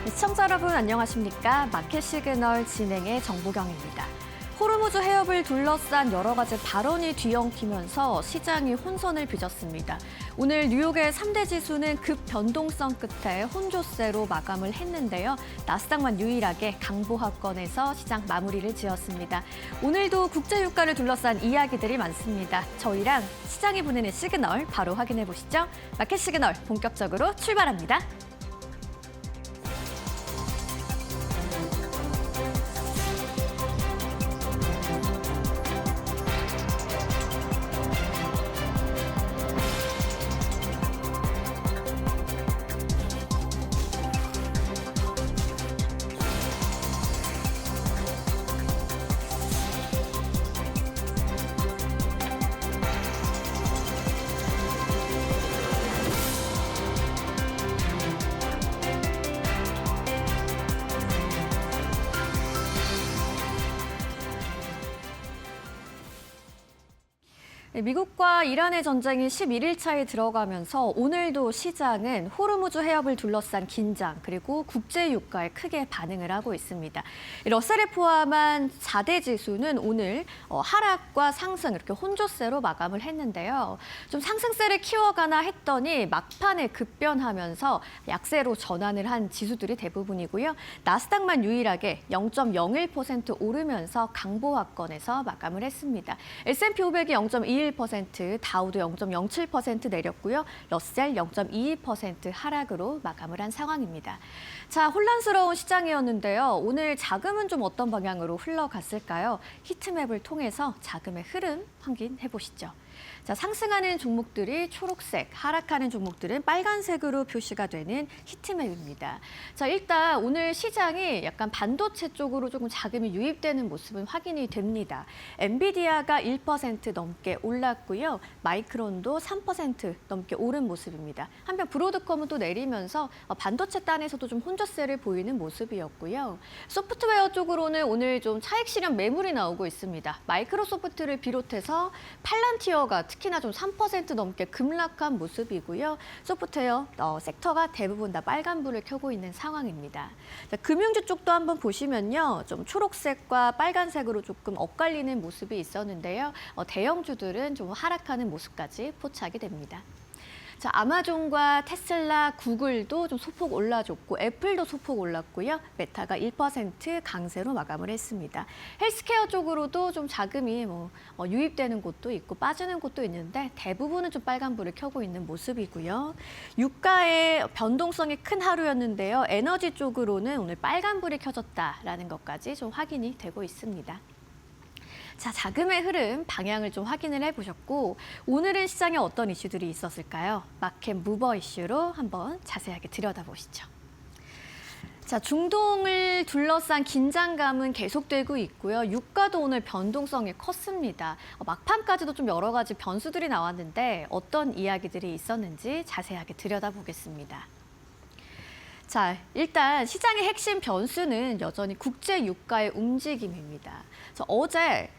시청자 여러분 안녕하십니까? 마켓 시그널 진행의 정보경입니다. 호르무즈 해협을 둘러싼 여러 가지 발언이 뒤엉키면서 시장이 혼선을 빚었습니다. 오늘 뉴욕의 3대 지수는 급 변동성 끝에 혼조세로 마감을 했는데요. 나스닥만 유일하게 강보합권에서 시장 마무리를 지었습니다. 오늘도 국제 유가를 둘러싼 이야기들이 많습니다. 저희랑 시장이 보내는 시그널 바로 확인해 보시죠. 마켓 시그널 본격적으로 출발합니다. 미국과 이란의 전쟁이 11일차에 들어가면서 오늘도 시장은 호르무즈 해협을 둘러싼 긴장 그리고 국제 유가에 크게 반응을 하고 있습니다. 러셀에 포함한 4대 지수는 오늘 하락과 상승 이렇게 혼조세로 마감을 했는데요. 좀 상승세를 키워가나 했더니 막판에 급변하면서 약세로 전환을 한 지수들이 대부분이고요. 나스닥만 유일하게 0.01% 오르면서 강보합권에서 마감을 했습니다. S&P 500이 0.21%, 다우도 0.07% 내렸고요. 러셀 0.22% 하락으로 마감을 한 상황입니다. 자, 혼란스러운 시장이었는데요. 오늘 자금은 좀 어떤 방향으로 흘러갔을까요? 히트맵을 통해서 자금의 흐름 확인해 보시죠. 자, 상승하는 종목들이 초록색, 하락하는 종목들은 빨간색으로 표시가 되는 히트맵입니다. 자, 일단 오늘 시장이 약간 반도체 쪽으로 조금 자금이 유입되는 모습은 확인이 됩니다. 엔비디아가 1% 넘게 올랐고요. 마이크론도 3% 넘게 오른 모습입니다. 한편 브로드컴은 또 내리면서 반도체 단에서도 좀 혼조세를 보이는 모습이었고요. 소프트웨어 쪽으로는 오늘 좀 차익 실현 매물이 나오고 있습니다. 마이크로소프트를 비롯해서 팔란티어가 특히나 좀 3% 넘게 급락한 모습이고요. 소프트웨어 섹터가 대부분 다 빨간불을 켜고 있는 상황입니다. 자, 금융주 쪽도 한번 보시면요. 좀 초록색과 빨간색으로 조금 엇갈리는 모습이 있었는데요. 대형주들은 좀 하락하는 모습까지 포착이 됩니다. 자, 아마존과 테슬라, 구글도 좀 소폭 올라줬고 애플도 소폭 올랐고요. 메타가 1% 강세로 마감을 했습니다. 헬스케어 쪽으로도 좀 자금이 유입되는 곳도 있고 빠지는 곳도 있는데 대부분은 좀 빨간불을 켜고 있는 모습이고요. 유가의 변동성이 큰 하루였는데요. 에너지 쪽으로는 오늘 빨간불이 켜졌다라는 것까지 좀 확인이 되고 있습니다. 자, 자금의 흐름, 방향을 좀 확인을 해보셨고 오늘은 시장에 어떤 이슈들이 있었을까요? 마켓 무버 이슈로 한번 자세하게 들여다보시죠. 자, 중동을 둘러싼 긴장감은 계속되고 있고요. 유가도 오늘 변동성이 컸습니다. 막판까지도 좀 여러 가지 변수들이 나왔는데 어떤 이야기들이 있었는지 자세하게 들여다보겠습니다. 자, 일단 시장의 핵심 변수는 여전히 국제 유가의 움직임입니다. 어제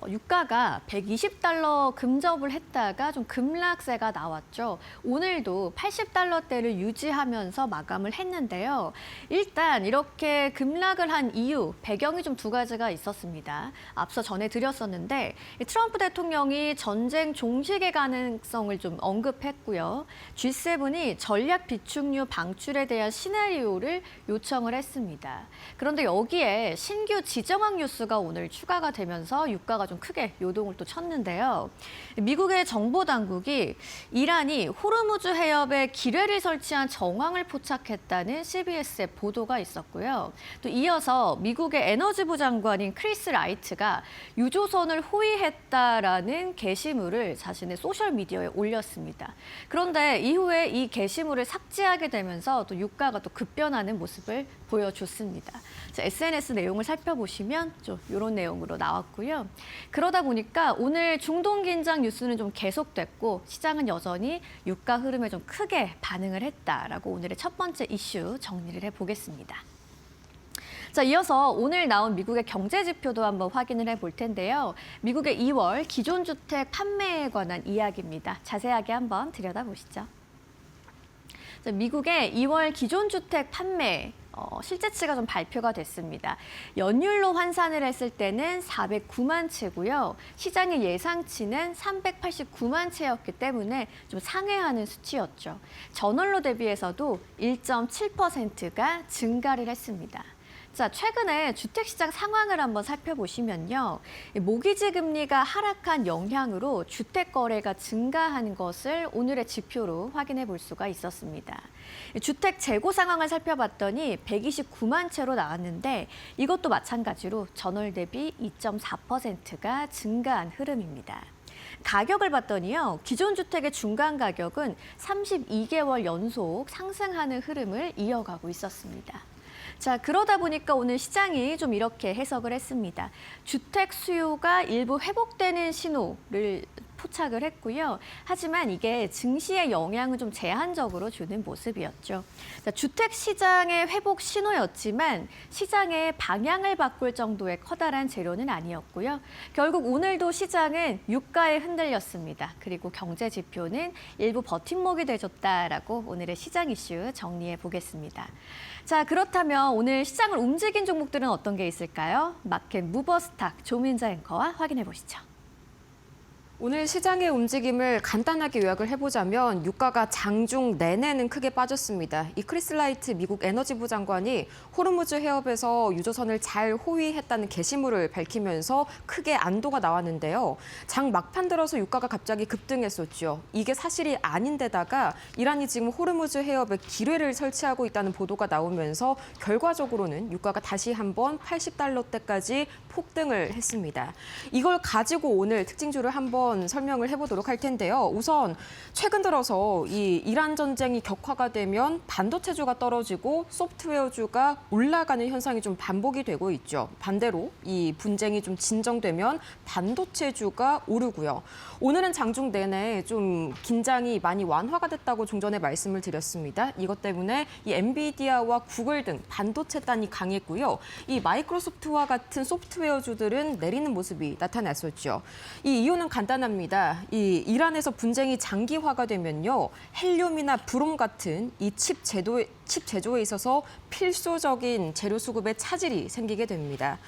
유가가 120달러 근접을 했다가 좀 급락세가 나왔죠. 오늘도 80달러대를 유지하면서 마감을 했는데요. 일단 이렇게 급락을 한 이유, 배경이 좀 두 가지가 있었습니다. 앞서 전해드렸었는데 트럼프 대통령이 전쟁 종식의 가능성을 좀 언급했고요. G7이 전략 비축류 방출에 대한 시나리오를 요청을 했습니다. 그런데 여기에 신규 지정학 뉴스가 오늘 추가가 되면서 유가가 좀 크게 요동을 또 쳤는데요. 미국의 정보당국이 이란이 호르무즈 해협에 기뢰를 설치한 정황을 포착했다는 CBS의 보도가 있었고요. 또 이어서 미국의 에너지부 장관인 크리스 라이트가 유조선을 호위했다라는 게시물을 자신의 소셜미디어에 올렸습니다. 그런데 이후에 이 게시물을 삭제하게 되면서 또 유가가 또 급변하는 모습을 보여줬습니다. 자, SNS 내용을 살펴보시면 좀 이런 내용으로 나왔고요. 그러다 보니까 오늘 중동 긴장 뉴스는 좀 계속됐고 시장은 여전히 유가 흐름에 좀 크게 반응을 했다라고 오늘의 첫 번째 이슈 정리를 해보겠습니다. 자, 이어서 오늘 나온 미국의 경제 지표도 한번 확인을 해볼 텐데요. 미국의 2월 기존 주택 판매에 관한 이야기입니다. 자세하게 한번 들여다보시죠. 미국의 2월 기존 주택 판매 실제치가 좀 발표가 됐습니다. 연율로 환산을 했을 때는 409만 채고요. 시장의 예상치는 389만 채였기 때문에 좀 상회하는 수치였죠. 전월로 대비해서도 1.7%가 증가를 했습니다. 자, 최근에 주택시장 상황을 한번 살펴보시면요. 모기지 금리가 하락한 영향으로 주택 거래가 증가한 것을 오늘의 지표로 확인해 볼 수가 있었습니다. 주택 재고 상황을 살펴봤더니 129만 채로 나왔는데 이것도 마찬가지로 전월 대비 2.4%가 증가한 흐름입니다. 가격을 봤더니요. 기존 주택의 중간 가격은 32개월 연속 상승하는 흐름을 이어가고 있었습니다. 자, 그러다 보니까 오늘 시장이 좀 이렇게 해석을 했습니다. 주택 수요가 일부 회복되는 신호를 포착을 했고요. 하지만 이게 증시에 영향을 좀 제한적으로 주는 모습이었죠. 자, 주택 시장의 회복 신호였지만 시장의 방향을 바꿀 정도의 커다란 재료는 아니었고요. 결국 오늘도 시장은 유가에 흔들렸습니다. 그리고 경제 지표는 일부 버팀목이 돼줬다라고 오늘의 시장 이슈 정리해 보겠습니다. 자, 그렇다면 오늘 시장을 움직인 종목들은 어떤 게 있을까요? 마켓 무버스탁 조민자 앵커와 확인해 보시죠. 오늘 시장의 움직임을 간단하게 요약을 해보자면 유가가 장중 내내는 크게 빠졌습니다. 이 크리스 라이트 미국 에너지부 장관이 호르무즈 해협에서 유조선을 잘 호위했다는 게시물을 밝히면서 크게 안도가 나왔는데요. 장 막판 들어서 유가가 갑자기 급등했었죠. 이게 사실이 아닌데다가 이란이 지금 호르무즈 해협에 기뢰를 설치하고 있다는 보도가 나오면서 결과적으로는 유가가 다시 한번 80달러대까지 폭등을 했습니다. 이걸 가지고 오늘 특징주를 한번 설명을 해보도록 할 텐데요. 우선 최근 들어서 이 이란 전쟁이 격화가 되면 반도체주가 떨어지고 소프트웨어주가 올라가는 현상이 좀 반복이 되고 있죠. 반대로 이 분쟁이 좀 진정되면 반도체주가 오르고요. 오늘은 장중 내내 좀 긴장이 많이 완화가 됐다고 종전에 말씀을 드렸습니다. 이것 때문에 이 엔비디아와 구글 등 반도체단이 강했고요. 이 마이크로소프트와 같은 소프트웨어주들은 내리는 모습이 나타났었죠. 이 이유는 간단합니다. 이 이란에서 분쟁이 장기화가 되면요. 헬륨이나 브롬 같은 이 칩 제조에 있어서 필수적인 재료 수급에 차질이 생기게 됩니다.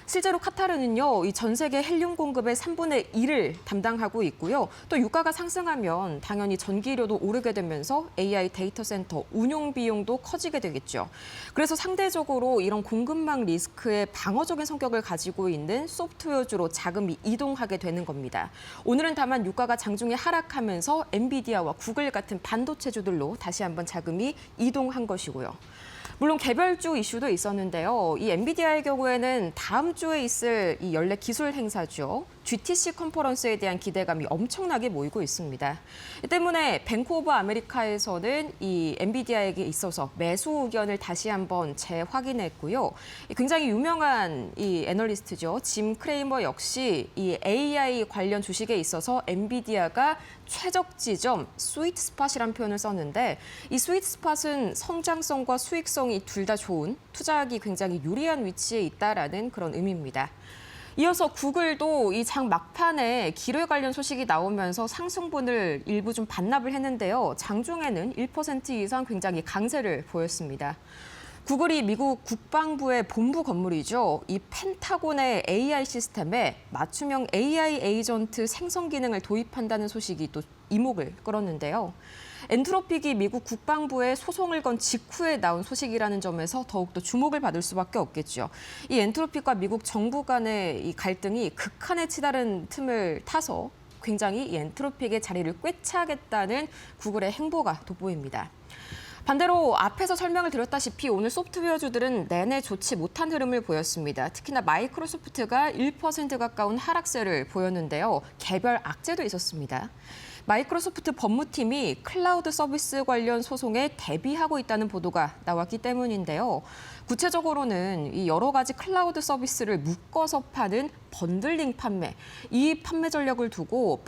실제로 카타르는요, 이 전 세계 헬륨 공급의 3분의 1을 담당하고 있고요. 또 유가가 상승하면 당연히 전기료도 오르게 되면서 AI 데이터 센터 운용 비용도 커지게 되겠죠. 그래서 상대적으로 이런 공급망 리스크의 방어적인 성격을 가지고 있는 소프트웨어주로 자금이 이동하게 되는 겁니다. 오늘은 다만 유가가 장중에 하락하면서 엔비디아와 구글 같은 반도체주들로 다시 한번 자금이 이동한 것이고요. 물론 개별주 이슈도 있었는데요. 이 엔비디아의 경우에는 다음 주에 있을 이 연례 기술 행사죠. GTC 컨퍼런스에 대한 기대감이 엄청나게 모이고 있습니다. 이 때문에 뱅크 오브 아메리카에서는 이 엔비디아에게 있어서 매수 의견을 다시 한번 재확인했고요. 굉장히 유명한 이 애널리스트죠. 짐 크레이머 역시 이 AI 관련 주식에 있어서 엔비디아가 최적 지점, 스위트 스팟이라는 표현을 썼는데 이 스위트 스팟은 성장성과 수익성이 둘 다 좋은 투자하기 굉장히 유리한 위치에 있다라는 그런 의미입니다. 이어서 구글도 이 장 막판에 기뢰 관련 소식이 나오면서 상승분을 일부 좀 반납을 했는데요. 장중에는 1% 이상 굉장히 강세를 보였습니다. 구글이 미국 국방부의 본부 건물이죠. 이 펜타곤의 AI 시스템에 맞춤형 AI 에이전트 생성 기능을 도입한다는 소식이 또 이목을 끌었는데요. 엔트로픽이 미국 국방부에 소송을 건 직후에 나온 소식이라는 점에서 더욱더 주목을 받을 수밖에 없겠죠. 이 엔트로픽과 미국 정부 간의 이 갈등이 극한에 치달은 틈을 타서 굉장히 이 엔트로픽의 자리를 꿰차겠다는 구글의 행보가 돋보입니다. 반대로 앞에서 설명을 드렸다시피 오늘 소프트웨어주들은 내내 좋지 못한 흐름을 보였습니다. 특히나 마이크로소프트가 1% 가까운 하락세를 보였는데요. 개별 악재도 있었습니다. 마이크로소프트 법무팀이 클라우드 서비스 관련 소송에 대비하고 있다는 보도가 나왔기 때문인데요. 구체적으로는 이 여러 가지 클라우드 서비스를 묶어서 파는 번들링 판매, 이 판매 전략을 두고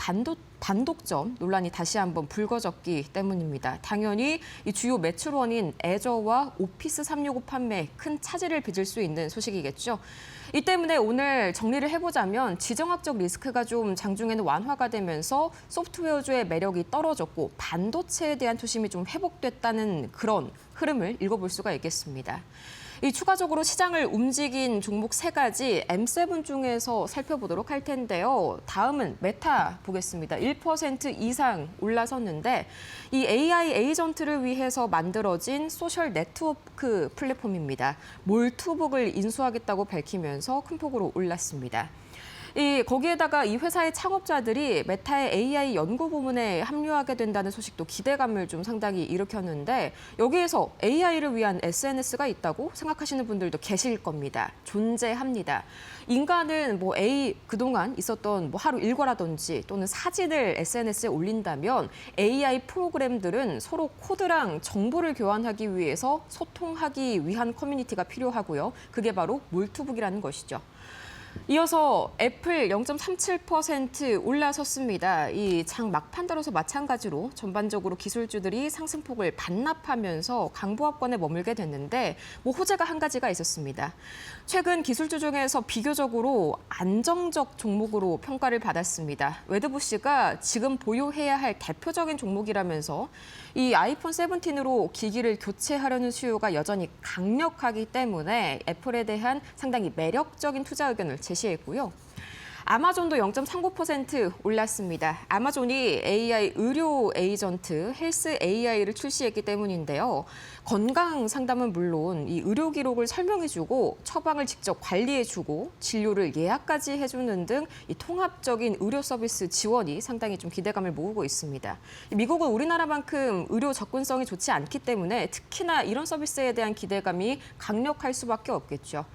단독점 논란이 다시 한번 불거졌기 때문입니다. 당연히 이 주요 매출원인 애저와 오피스 365 판매에 큰 차질을 빚을 수 있는 소식이겠죠. 이 때문에 오늘 정리를 해보자면 지정학적 리스크가 좀 장중에는 완화가 되면서 소프트웨어주의 매력이 떨어졌고 반도체에 대한 투심이 좀 회복됐다는 그런 흐름을 읽어볼 수가 있겠습니다. 이 추가적으로 시장을 움직인 종목 3가지 M7 중에서 살펴보도록 할 텐데요. 다음은 메타 보겠습니다. 1% 이상 올라섰는데 이 AI 에이전트를 위해서 만들어진 소셜 네트워크 플랫폼입니다. 몰투북을 인수하겠다고 밝히면서 큰 폭으로 올랐습니다. 거기에다가 이 회사의 창업자들이 메타의 AI 연구 부문에 합류하게 된다는 소식도 기대감을 좀 상당히 일으켰는데 여기에서 AI를 위한 SNS가 있다고 생각하시는 분들도 계실 겁니다. 존재합니다. 인간은 그동안 있었던 하루 일과라든지 또는 사진을 SNS에 올린다면 AI 프로그램들은 서로 코드랑 정보를 교환하기 위해서 소통하기 위한 커뮤니티가 필요하고요. 그게 바로 몰투북이라는 것이죠. 이어서 애플 0.37% 올라섰습니다. 이 장 막판 다뤄서 마찬가지로 전반적으로 기술주들이 상승폭을 반납하면서 강보합권에 머물게 됐는데 호재가 한 가지가 있었습니다. 최근 기술주 중에서 비교적으로 안정적 종목으로 평가를 받았습니다. 웨드부시가 지금 보유해야 할 대표적인 종목이라면서 이 아이폰 17으로 기기를 교체하려는 수요가 여전히 강력하기 때문에 애플에 대한 상당히 매력적인 투자 의견을 제시했고요. 아마존도 0.39% 올랐습니다. 아마존이 AI 의료 에이전트 헬스 AI를 출시했기 때문인데요. 건강 상담은 물론 이 의료 기록을 설명해주고 처방을 직접 관리해주고 진료를 예약까지 해주는 등 이 통합적인 의료 서비스 지원이 상당히 좀 기대감을 모으고 있습니다. 미국은 우리나라만큼 의료 접근성이 좋지 않기 때문에 특히나 이런 서비스에 대한 기대감이 강력할 수밖에 없겠죠.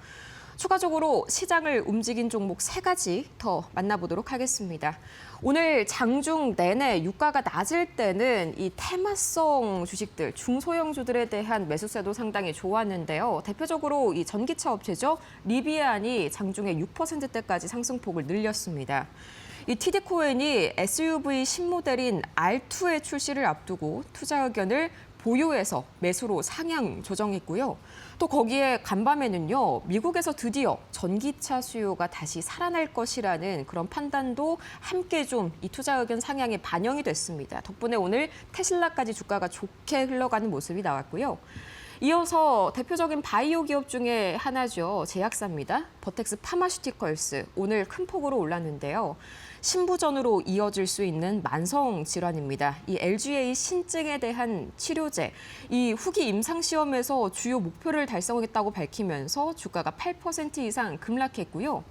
추가적으로 시장을 움직인 종목 3가지 더 만나보도록 하겠습니다. 오늘 장중 내내 유가가 낮을 때는 이 테마성 주식들, 중소형주들에 대한 매수세도 상당히 좋았는데요. 대표적으로 이 전기차 업체죠. 리비안이 장중에 6%대까지 상승폭을 늘렸습니다. 이 TD코인이 SUV 신모델인 R2의 출시를 앞두고 투자 의견을 보유해서 매수로 상향 조정했고요. 또 거기에 간밤에는요, 미국에서 드디어 전기차 수요가 다시 살아날 것이라는 그런 판단도 함께 좀 이 투자 의견 상향에 반영이 됐습니다. 덕분에 오늘 테슬라까지 주가가 좋게 흘러가는 모습이 나왔고요. 이어서 대표적인 바이오 기업 중에 하나죠. 제약사입니다. 버텍스 파마슈티컬스 오늘 큰 폭으로 올랐는데요. 신부전으로 이어질 수 있는 만성 질환입니다. 이 LGA 신증에 대한 치료제, 이 후기 임상 시험에서 주요 목표를 달성했다고 밝히면서 주가가 8% 이상 급락했고요.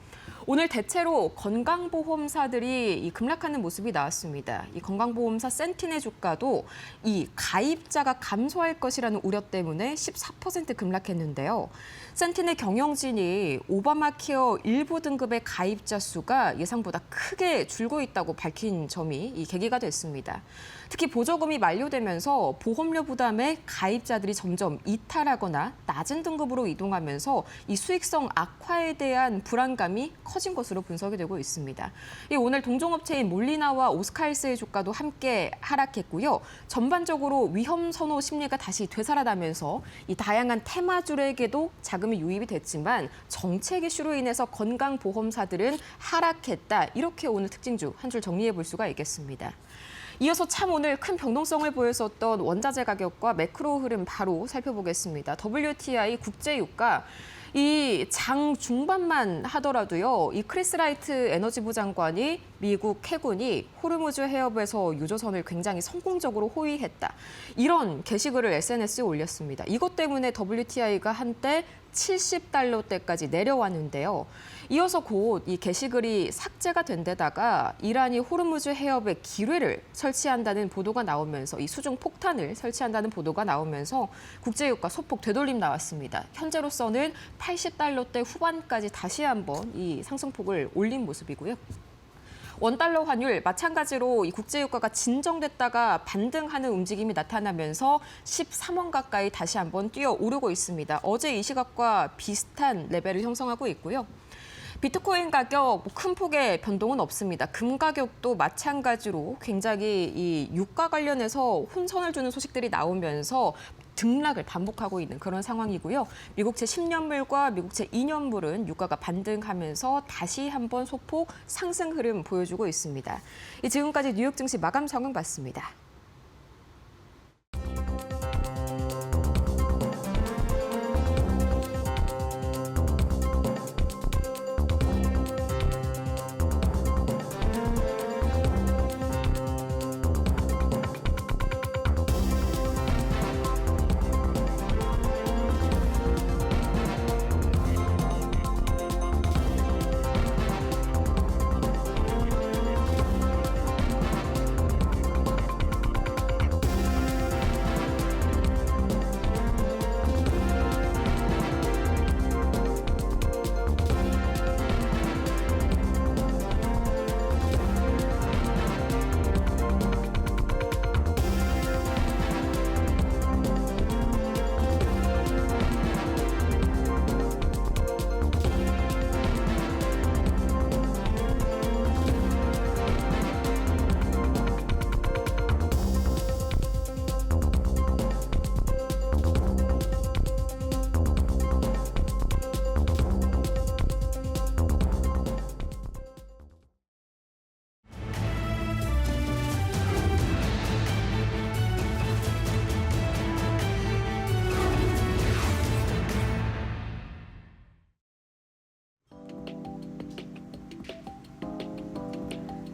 오늘 대체로 건강보험사들이 급락하는 모습이 나왔습니다. 이 건강보험사 센티네 주가도 이 가입자가 감소할 것이라는 우려 때문에 14% 급락했는데요. 센티네 경영진이 오바마 케어 일부 등급의 가입자 수가 예상보다 크게 줄고 있다고 밝힌 점이 이 계기가 됐습니다. 특히 보조금이 만료되면서 보험료 부담에 가입자들이 점점 이탈하거나 낮은 등급으로 이동하면서 이 수익성 악화에 대한 불안감이 커진 것으로 분석이 되고 있습니다. 오늘 동종업체인 몰리나와 오스칼스의 주가도 함께 하락했고요. 전반적으로 위험 선호 심리가 다시 되살아나면서 이 다양한 테마주에게도 자금이 유입이 됐지만 정책 이슈로 인해서 건강보험사들은 하락했다. 이렇게 오늘 특징주 한 줄 정리해 볼 수가 있겠습니다. 이어서 참 오늘 큰 변동성을 보였었던 원자재 가격과 매크로 흐름 바로 살펴보겠습니다. WTI 국제유가 이 장 중반만 하더라도요. 이 크리스 라이트 에너지부 장관이 미국 해군이 호르무즈 해협에서 유조선을 굉장히 성공적으로 호위했다. 이런 게시글을 SNS에 올렸습니다. 이것 때문에 WTI가 한때 $70대까지 내려왔는데요. 이어서 곧 이 게시글이 삭제가 된 데다가 이란이 호르무즈 해협에 기뢰를 설치한다는 보도가 나오면서 이 수중 폭탄을 설치한다는 보도가 나오면서 국제유가 소폭 되돌림 나왔습니다. 현재로서는 $80대 후반까지 다시 한번 이 상승폭을 올린 모습이고요. 원달러 환율 마찬가지로 이 국제유가가 진정됐다가 반등하는 움직임이 나타나면서 13원 가까이 다시 한번 뛰어오르고 있습니다. 어제 이 시각과 비슷한 레벨을 형성하고 있고요. 비트코인 가격 큰 폭의 변동은 없습니다. 금 가격도 마찬가지로 굉장히 이 유가 관련해서 혼선을 주는 소식들이 나오면서 등락을 반복하고 있는 그런 상황이고요. 미국채 10년물과 미국채 2년물은 유가가 반등하면서 다시 한번 소폭 상승 흐름 보여주고 있습니다. 지금까지 뉴욕 증시 마감 상황 봤습니다.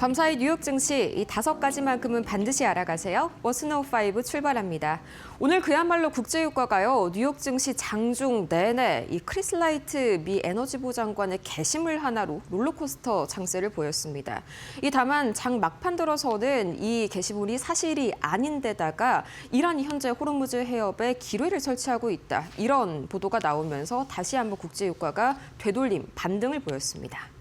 밤사이 뉴욕 증시 이 5가지만큼은 반드시 알아가세요. 워스노우 5 출발합니다. 오늘 그야말로 국제유가가요. 뉴욕 증시 장중 내내 이 크리스 라이트 미 에너지부 장관의 게시물 하나로 롤러코스터 장세를 보였습니다. 다만 장 막판 들어서는 이 게시물이 사실이 아닌데다가 이란이 현재 호르무즈 해협에 기뢰를 설치하고 있다. 이런 보도가 나오면서 다시 한번 국제유가가 되돌림, 반등을 보였습니다.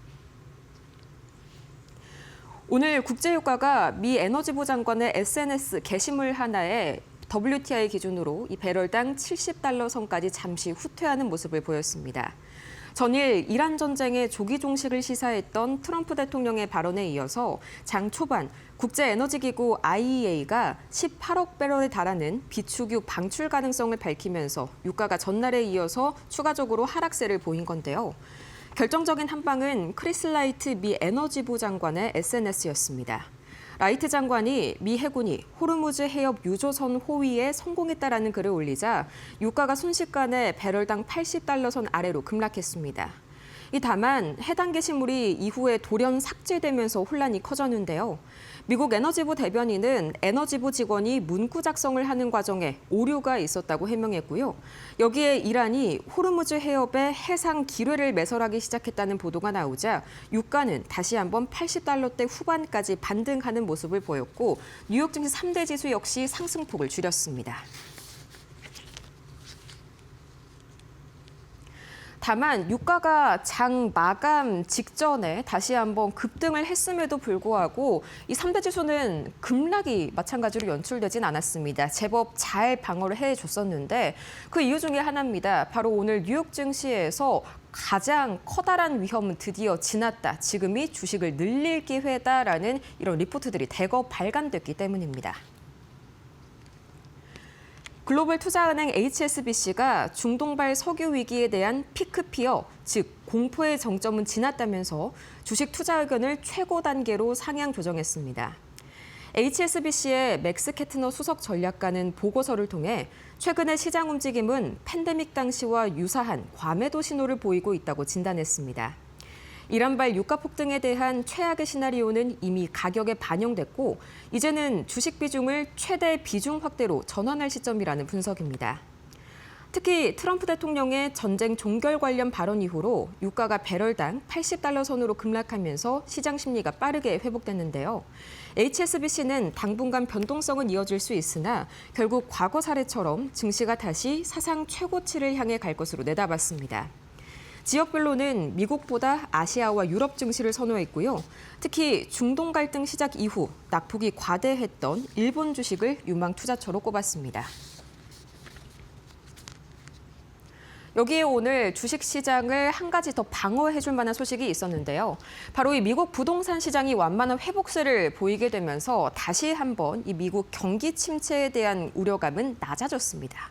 오늘 국제유가가 미 에너지부 장관의 SNS 게시물 하나에 WTI 기준으로 이 배럴당 70달러 선까지 잠시 후퇴하는 모습을 보였습니다. 전일 이란 전쟁의 조기 종식을 시사했던 트럼프 대통령의 발언에 이어서 장 초반 국제에너지기구 IEA가 18억 배럴에 달하는 비축유 방출 가능성을 밝히면서 유가가 전날에 이어서 추가적으로 하락세를 보인 건데요. 결정적인 한방은 크리스 라이트 미 에너지부 장관의 SNS였습니다. 라이트 장관이 미 해군이 호르무즈 해협 유조선 호위에 성공했다라는 글을 올리자 유가가 순식간에 배럴당 80달러 선 아래로 급락했습니다. 다만 해당 게시물이 이후에 돌연 삭제되면서 혼란이 커졌는데요. 미국 에너지부 대변인은 에너지부 직원이 문구 작성을 하는 과정에 오류가 있었다고 해명했고요. 여기에 이란이 호르무즈 해협에 해상 기뢰를 매설하기 시작했다는 보도가 나오자 유가는 다시 한번 80달러대 후반까지 반등하는 모습을 보였고 뉴욕 증시 3대 지수 역시 상승폭을 줄였습니다. 다만 유가가 장 마감 직전에 다시 한번 급등을 했음에도 불구하고 이 3대 지수는 급락이 마찬가지로 연출되진 않았습니다. 제법 잘 방어를 해줬었는데 그 이유 중에 하나입니다. 바로 오늘 뉴욕 증시에서 가장 커다란 위험은 드디어 지났다. 지금이 주식을 늘릴 기회다라는 이런 리포트들이 대거 발간됐기 때문입니다. 글로벌 투자은행 HSBC가 중동발 석유 위기에 대한 피크피어, 즉 공포의 정점은 지났다면서 주식 투자 의견을 최고 단계로 상향 조정했습니다. HSBC의 맥스 캐트너 수석 전략가는 보고서를 통해 최근의 시장 움직임은 팬데믹 당시와 유사한 과매도 신호를 보이고 있다고 진단했습니다. 이란발 유가 폭등에 대한 최악의 시나리오는 이미 가격에 반영됐고 이제는 주식 비중을 최대 비중 확대로 전환할 시점이라는 분석입니다. 특히 트럼프 대통령의 전쟁 종결 관련 발언 이후로 유가가 배럴당 80달러 선으로 급락하면서 시장 심리가 빠르게 회복됐는데요. HSBC는 당분간 변동성은 이어질 수 있으나 결국 과거 사례처럼 증시가 다시 사상 최고치를 향해 갈 것으로 내다봤습니다. 지역별로는 미국보다 아시아와 유럽 증시를 선호했고요. 특히 중동 갈등 시작 이후 낙폭이 과대했던 일본 주식을 유망 투자처로 꼽았습니다. 여기에 오늘 주식시장을 한 가지 더 방어해줄 만한 소식이 있었는데요. 바로 이 미국 부동산 시장이 완만한 회복세를 보이게 되면서 다시 한번 이 미국 경기 침체에 대한 우려감은 낮아졌습니다.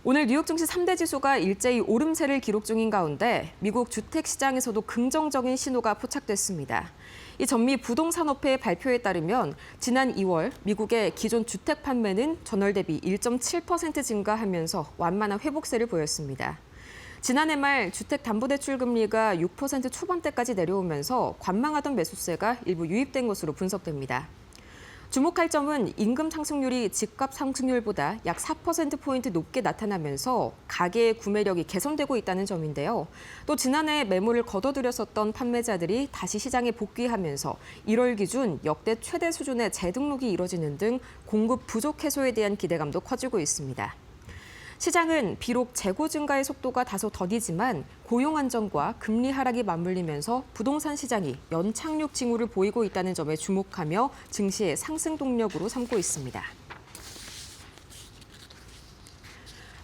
오늘 뉴욕 증시 3대 지수가 일제히 오름세를 기록 중인 가운데 미국 주택시장에서도 긍정적인 신호가 포착됐습니다. 이 전미 부동산업회의 발표에 따르면 지난 2월 미국의 기존 주택 판매는 전월 대비 1.7% 증가하면서 완만한 회복세를 보였습니다. 지난해 말 주택담보대출 금리가 6% 초반대까지 내려오면서 관망하던 매수세가 일부 유입된 것으로 분석됩니다. 주목할 점은 임금 상승률이 집값 상승률보다 약 4%포인트 높게 나타나면서 가계의 구매력이 개선되고 있다는 점인데요. 또 지난해 매물을 거둬들였었던 판매자들이 다시 시장에 복귀하면서 1월 기준 역대 최대 수준의 재등록이 이뤄지는 등 공급 부족 해소에 대한 기대감도 커지고 있습니다. 시장은 비록 재고 증가의 속도가 다소 더디지만 고용 안정과 금리 하락이 맞물리면서 부동산 시장이 연착륙 징후를 보이고 있다는 점에 주목하며 증시의 상승 동력으로 삼고 있습니다.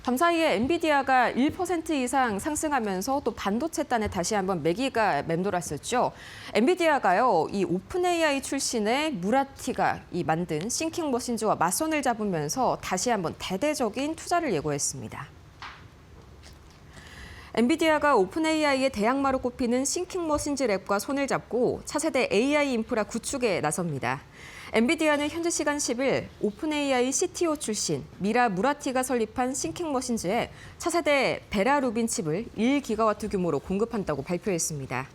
밤사이에 엔비디아가 1% 이상 상승하면서 또 반도체단에 다시 한번 매기가 맴돌았었죠. 엔비디아가요, 이 오픈 AI 출신의 무라티가 만든 싱킹 머신즈와 맞선을 잡으면서 다시 한번 대대적인 투자를 예고했습니다. 엔비디아가 오픈 AI의 대항마로 꼽히는 싱킹 머신즈 랩과 손을 잡고 차세대 AI 인프라 구축에 나섭니다. 엔비디아는 현지 시간 10일 오픈 AI CTO 출신 미라 무라티가 설립한 싱킹 머신즈에 차세대 베라 루빈 칩을 1기가와트 규모로 공급한다고 발표했습니다.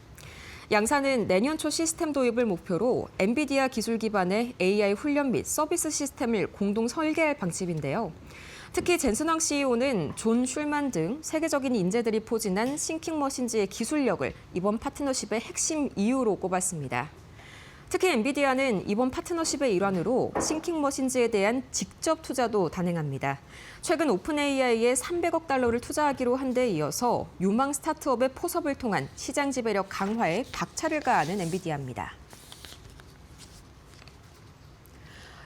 양사는 내년 초 시스템 도입을 목표로 엔비디아 기술 기반의 AI 훈련 및 서비스 시스템을 공동 설계할 방침인데요. 특히 젠슨 황 CEO는 존 슐만 등 세계적인 인재들이 포진한 싱킹 머신즈의 기술력을 이번 파트너십의 핵심 이유로 꼽았습니다. 특히 엔비디아는 이번 파트너십의 일환으로 싱킹 머신즈에 대한 직접 투자도 단행합니다. 최근 오픈 AI에 300억 달러를 투자하기로 한 데 이어서 유망 스타트업의 포섭을 통한 시장 지배력 강화에 박차를 가하는 엔비디아입니다.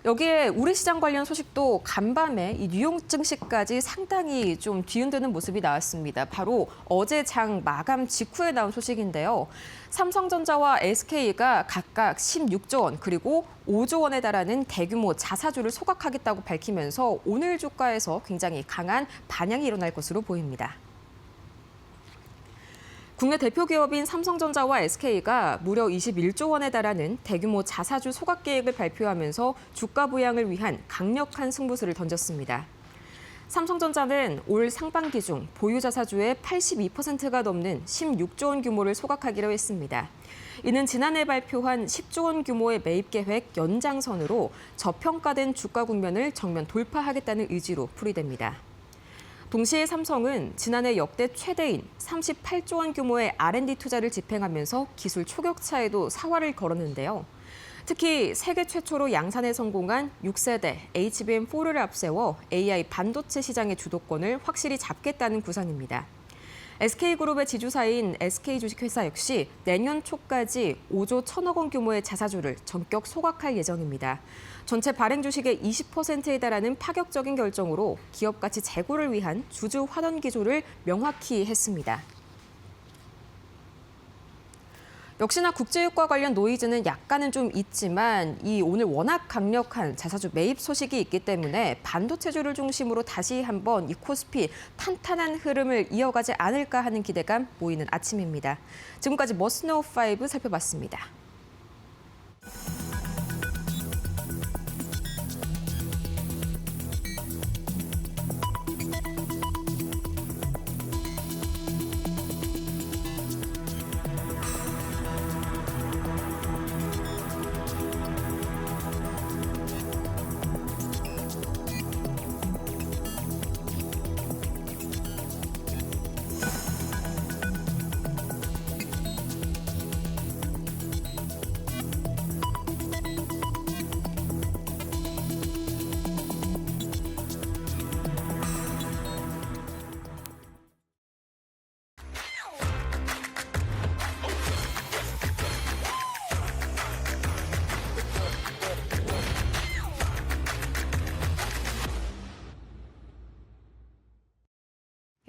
여기에 우리 시장 관련 소식도 간밤에 이 뉴욕 증시까지 상당히 좀 뒤흔드는 모습이 나왔습니다. 바로 어제 장 마감 직후에 나온 소식인데요. 삼성전자와 SK가 각각 16조 원 그리고 5조 원에 달하는 대규모 자사주를 소각하겠다고 밝히면서 오늘 주가에서 굉장히 강한 반향이 일어날 것으로 보입니다. 국내 대표 기업인 삼성전자와 SK가 무려 21조 원에 달하는 대규모 자사주 소각 계획을 발표하면서 주가 부양을 위한 강력한 승부수를 던졌습니다. 삼성전자는 올 상반기 중 보유 자사주의 82%가 넘는 16조 원 규모를 소각하기로 했습니다. 이는 지난해 발표한 10조 원 규모의 매입 계획 연장선으로 저평가된 주가 국면을 정면 돌파하겠다는 의지로 풀이됩니다. 동시에 삼성은 지난해 역대 최대인 38조 원 규모의 R&D 투자를 집행하면서 기술 초격차에도 사활을 걸었는데요. 특히 세계 최초로 양산에 성공한 6세대 HBM4를 앞세워 AI 반도체 시장의 주도권을 확실히 잡겠다는 구상입니다. SK그룹의 지주사인 SK주식회사 역시 내년 초까지 5조 1천억 원 규모의 자사주를 전격 소각할 예정입니다. 전체 발행 주식의 20%에 달하는 파격적인 결정으로 기업 가치 제고를 위한 주주 환원 기조를 명확히 했습니다. 역시나 국제유가 관련 노이즈는 약간은 좀 있지만 이 오늘 워낙 강력한 자사주 매입 소식이 있기 때문에 반도체주를 중심으로 다시 한번 이 코스피 탄탄한 흐름을 이어가지 않을까 하는 기대감 모이는 아침입니다. 지금까지 머스노우 5 살펴봤습니다.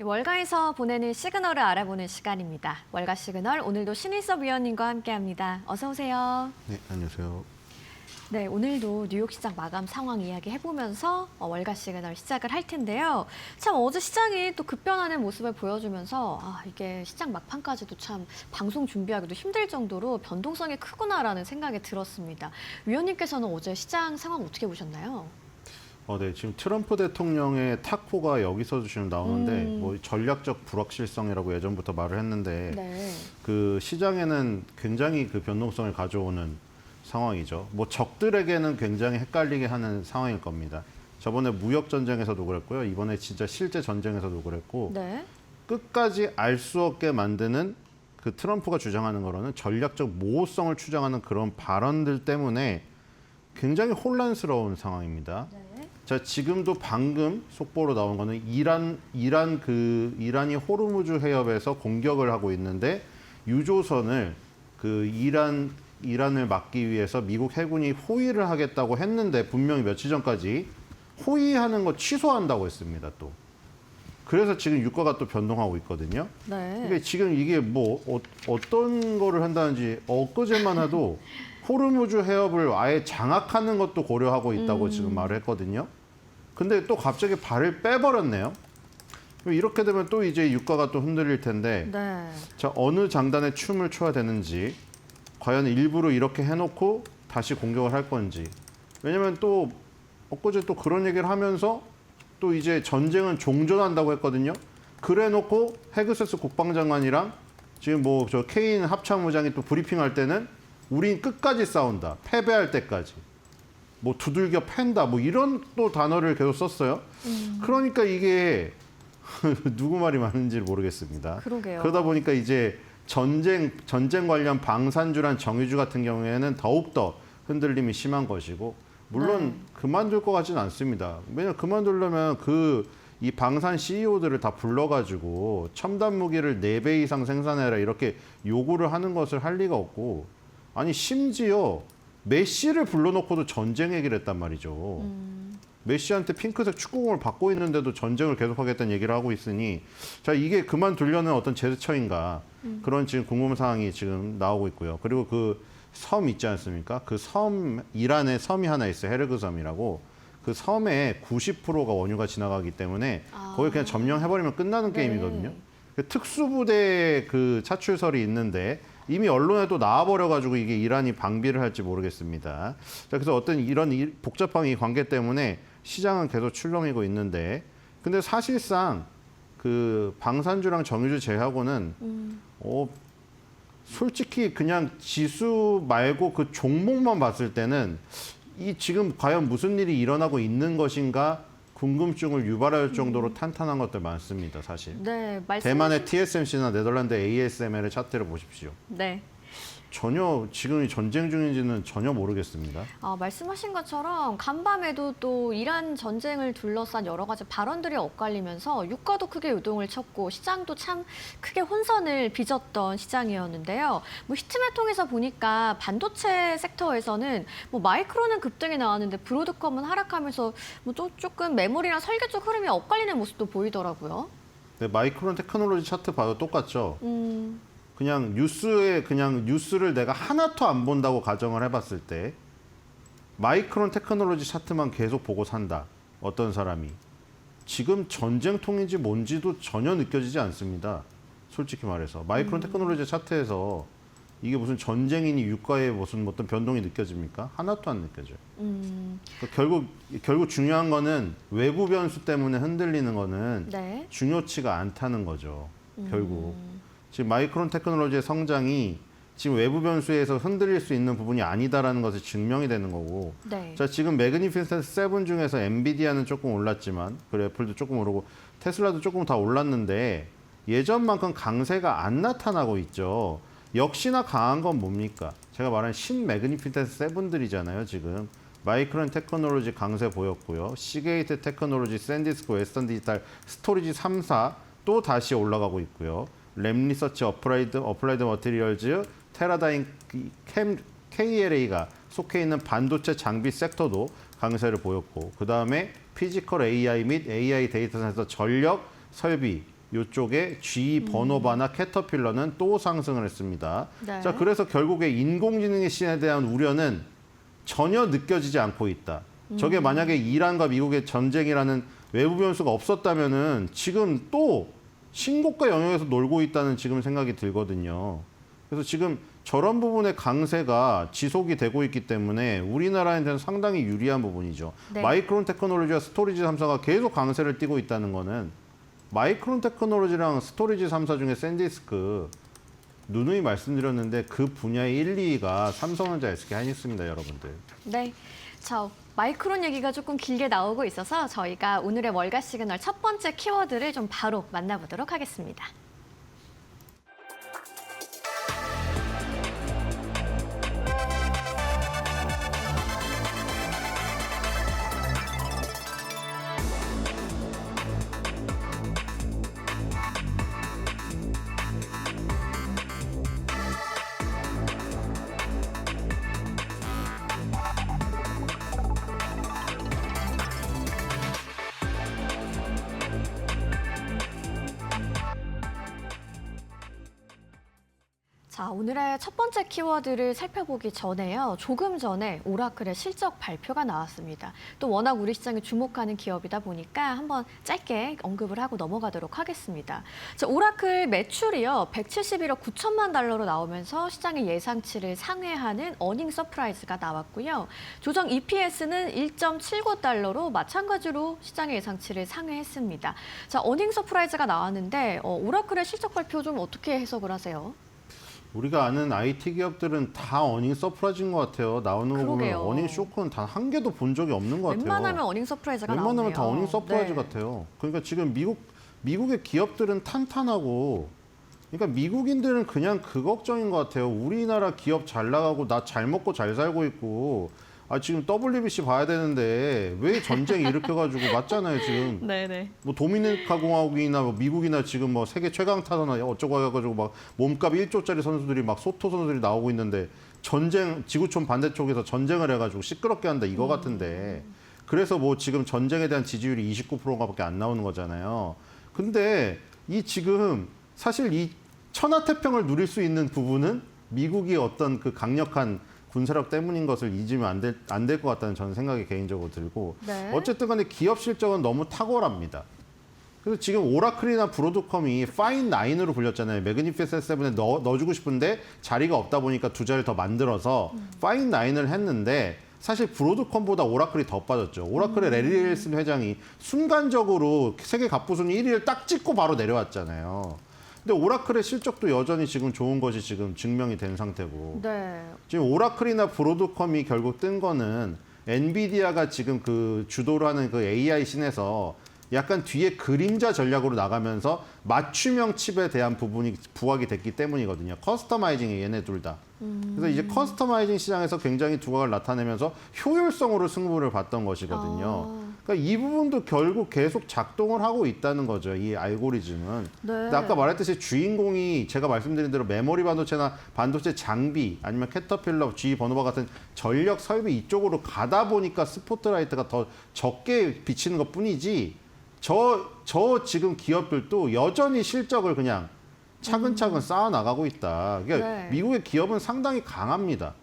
월가에서 보내는 시그널을 알아보는 시간입니다. 월가 시그널, 오늘도 신일섭 위원님과 함께합니다. 어서 오세요. 네, 안녕하세요. 네, 오늘도 뉴욕 시장 마감 상황 이야기 해보면서 월가 시그널 시작을 할 텐데요. 참 어제 시장이 또 급변하는 모습을 보여주면서 이게 시장 막판까지도 참 방송 준비하기도 힘들 정도로 변동성이 크구나라는 생각이 들었습니다. 위원님께서는 어제 시장 상황 어떻게 보셨나요? 네, 지금 트럼프 대통령의 타코가 여기서 지금 나오는데 뭐 전략적 불확실성이라고 예전부터 말을 했는데 네. 그 시장에는 굉장히 그 변동성을 가져오는 상황이죠. 뭐 적들에게는 굉장히 헷갈리게 하는 상황일 겁니다. 저번에 무역 전쟁에서도 그랬고요. 이번에 진짜 실제 전쟁에서도 그랬고 네. 끝까지 알 수 없게 만드는 그 트럼프가 주장하는 거로는 전략적 모호성을 추정하는 그런 발언들 때문에 굉장히 혼란스러운 상황입니다. 네. 자, 지금도 방금 속보로 나온 거는 이란이 호르무즈 해협에서 공격을 하고 있는데 유조선을 그 이란을 막기 위해서 미국 해군이 호위를 하겠다고 했는데 분명히 며칠 전까지 호위하는 거 취소한다고 했습니다. 또 그래서 지금 유가가 또 변동하고 있거든요. 네. 그러니까 지금 이게 뭐 어떤 거를 한다는지 엊그제만 해도 호르무즈 해협을 아예 장악하는 것도 고려하고 있다고 지금 말을 했거든요. 근데 또 갑자기 발을 빼버렸네요. 이렇게 되면 또 이제 유가가 또 흔들릴 텐데 네. 자, 어느 장단에 춤을 춰야 되는지 과연 일부러 이렇게 해놓고 다시 공격을 할 건지. 왜냐면 또 엊그제 또 그런 얘기를 하면서 또 이제 전쟁은 종전한다고 했거든요. 그래 놓고 헤그세스 국방장관이랑 지금 뭐 저 케인 합참의장이 또 브리핑할 때는 우린 끝까지 싸운다. 패배할 때까지. 뭐 두들겨 팬다. 뭐 이런 또 단어를 계속 썼어요. 그러니까 이게 누구 말이 맞는지 모르겠습니다. 그러게요. 그러다 보니까 이제 전쟁 관련 방산주란 정유주 같은 경우에는 더욱더 흔들림이 심한 것이고 물론 네. 그만둘 것 같지는 않습니다. 왜냐하면 그만두려면 이 방산 CEO들을 다 불러가지고 첨단 무기를 4배 이상 생산해라 이렇게 요구를 하는 것을 할 리가 없고 아니 심지어 메시를 불러놓고도 전쟁 얘기를 했단 말이죠. 메시한테 핑크색 축구공을 받고 있는데도 전쟁을 계속하겠다는 얘기를 하고 있으니 자 이게 그만두려는 어떤 제스처인가 그런 지금 궁금한 사항이 지금 나오고 있고요. 그리고 그 섬 있지 않습니까? 그 섬 이란에 섬이 하나 있어요. 헤르그 섬이라고. 그 섬에 90%가 원유가 지나가기 때문에 거기 그냥 점령해버리면 끝나는 네. 게임이거든요. 그 특수부대 그 차출설이 있는데 이미 언론에도 나와버려가지고 이게 이란이 방비를 할지 모르겠습니다. 자, 그래서 어떤 이런 복잡한 이 관계 때문에 시장은 계속 출렁이고 있는데 근데 사실상 그 방산주랑 정유주 제하고는 솔직히 그냥 지수 말고 그 종목만 봤을 때는 이 지금 과연 무슨 일이 일어나고 있는 것인가 궁금증을 유발할 정도로 탄탄한 것들 많습니다, 사실. 네, 대만의 TSMC나 네덜란드 ASML의 차트를 보십시오. 네. 전혀 지금 전쟁 중인지는 전혀 모르겠습니다. 말씀하신 것처럼 간밤에도 또 이란 전쟁을 둘러싼 여러 가지 발언들이 엇갈리면서 유가도 크게 요동을 쳤고 시장도 참 크게 혼선을 빚었던 시장이었는데요. 뭐 히트맵 통해서 보니까 반도체 섹터에서는 뭐 마이크론은 급등이 나왔는데 브로드컴은 하락하면서 뭐 조금 메모리랑 설계 쪽 흐름이 엇갈리는 모습도 보이더라고요. 네, 마이크론 테크놀로지 차트 봐도 똑같죠. 그냥 뉴스를 내가 하나도 안 본다고 가정을 해봤을 때 마이크론 테크놀로지 차트만 계속 보고 산다. 어떤 사람이. 지금 전쟁통인지 뭔지도 전혀 느껴지지 않습니다. 솔직히 말해서. 마이크론 테크놀로지 차트에서 이게 무슨 전쟁이니 유가에 무슨 어떤 변동이 느껴집니까? 하나도 안 느껴져요. 그러니까 결국 중요한 거는 외부 변수 때문에 흔들리는 거는 네. 중요치가 않다는 거죠. 결국. 지금 마이크론 테크놀로지의 성장이 지금 외부 변수에서 흔들릴 수 있는 부분이 아니다라는 것이 증명이 되는 거고. 네. 자, 지금 매그니피센트 7 중에서 엔비디아는 조금 올랐지만, 그리고 애플도 조금 오르고, 테슬라도 조금 다 올랐는데 예전만큼 강세가 안 나타나고 있죠. 역시나 강한 건 뭡니까? 제가 말한 신 매그니피센트 7들이잖아요, 지금. 마이크론 테크놀로지 강세 보였고요. 시게이트 테크놀로지, 샌디스크, 웨스턴 디지털, 스토리지 3사 또 다시 올라가고 있고요. 램 리서치, 어플라이드 머티리얼즈, 테라다임, KLA가 속해 있는 반도체 장비 섹터도 강세를 보였고 그 다음에 피지컬 AI 및 AI 데이터 센터 전력, 설비 이쪽에 G 버노바나 캐터필러는 또 상승을 했습니다. 네. 자, 그래서 결국에 인공지능의 시장에 대한 우려는 전혀 느껴지지 않고 있다. 저게 만약에 이란과 미국의 전쟁이라는 외부 변수가 없었다면은 지금 또 신고가 영역에서 놀고 있다는 지금 생각이 들거든요. 그래서 지금 저런 부분의 강세가 지속이 되고 있기 때문에 우리나라에는 상당히 유리한 부분이죠. 네. 마이크론 테크놀로지와 스토리지 3사가 계속 강세를 띠고 있다는 거는 마이크론 테크놀로지랑 스토리지 3사 중에 샌디스크 누누이 말씀드렸는데 그 분야의 1, 2위가 삼성전자, SK 하이닉스입니다, 여러분들. 네. 자, 마이크론 얘기가 조금 길게 나오고 있어서 저희가 오늘의 월가 시그널 첫 번째 키워드를 좀 바로 만나보도록 하겠습니다. 자, 오늘의 첫 번째 키워드를 살펴보기 전에요. 조금 전에 오라클의 실적 발표가 나왔습니다. 또 워낙 우리 시장에 주목하는 기업이다 보니까 한번 짧게 언급을 하고 넘어가도록 하겠습니다. 자, 오라클 매출이요. 171억 9천만 달러로 나오면서 시장의 예상치를 상회하는 어닝 서프라이즈가 나왔고요. 조정 EPS는 1.79달러로 마찬가지로 시장의 예상치를 상회했습니다. 자, 어닝 서프라이즈가 나왔는데 오라클의 실적 발표 좀 어떻게 해석을 하세요? 우리가 아는 IT 기업들은 다 어닝 서프라이즈인 것 같아요. 나오는 거 보면 그러게요. 어닝 쇼크는 단 한 개도 본 적이 없는 것 같아요. 웬만하면 어닝 서프라이즈가 나오네요. 웬만하면 다 어닝 서프라이즈 네. 같아요. 그러니까 지금 미국의 기업들은 탄탄하고, 그러니까 미국인들은 그냥 그 걱정인 것 같아요. 우리나라 기업 잘 나가고 나 잘 먹고 잘 살고 있고, 지금 WBC 봐야 되는데 왜 전쟁 일으켜가지고 맞잖아요 지금. 네네. 뭐 도미니카 공화국이나 뭐 미국이나 지금 뭐 세계 최강 타선이나 어쩌고 해가지고 막 몸값 1조짜리 선수들이 막 소토 선수들이 나오고 있는데 전쟁 지구촌 반대쪽에서 전쟁을 해가지고 시끄럽게 한다 이거 같은데, 그래서 뭐 지금 전쟁에 대한 지지율이 29%가밖에 안 나오는 거잖아요. 근데 이 지금 사실 이 천하태평을 누릴 수 있는 부분은 미국이 어떤 그 강력한 군사력 때문인 것을 잊으면 안 될 것 같다는 저는 생각이 개인적으로 들고, 네. 어쨌든 간에 기업 실적은 너무 탁월합니다. 그래서 지금 오라클이나 브로드컴이 파인 9으로 불렸잖아요. 매그니피센트 7에 넣어주고 싶은데 자리가 없다 보니까 두 자리를 더 만들어서 파인 9을 했는데, 사실 브로드컴보다 오라클이 더 빠졌죠. 오라클의 레리 앨슨 회장이 순간적으로 세계 갑부순위 1위를 딱 찍고 바로 내려왔잖아요. 근데 오라클의 실적도 여전히 지금 좋은 것이 지금 증명이 된 상태고, 네. 지금 오라클이나 브로드컴이 결국 뜬 거는 엔비디아가 지금 그 주도를 하는 그 AI 씬에서 약간 뒤에 그림자 전략으로 나가면서 맞춤형 칩에 대한 부분이 부각이 됐기 때문이거든요. 커스터마이징이 얘네 둘 다. 그래서 이제 커스터마이징 시장에서 굉장히 두각을 나타내면서 효율성으로 승부를 봤던 것이거든요. 그러니까 이 부분도 결국 계속 작동을 하고 있다는 거죠. 이 알고리즘은. 네. 근데 아까 말했듯이 주인공이 제가 말씀드린 대로 메모리 반도체나 반도체 장비 아니면 캐터필러, G 버노바 같은 전력 설비 이쪽으로 가다 보니까 스포트라이트가 더 적게 비치는 것 뿐이지, 저 지금 기업들도 여전히 실적을 그냥 차근차근 쌓아 나가고 있다. 그러니까 네. 미국의 기업은 상당히 강합니다.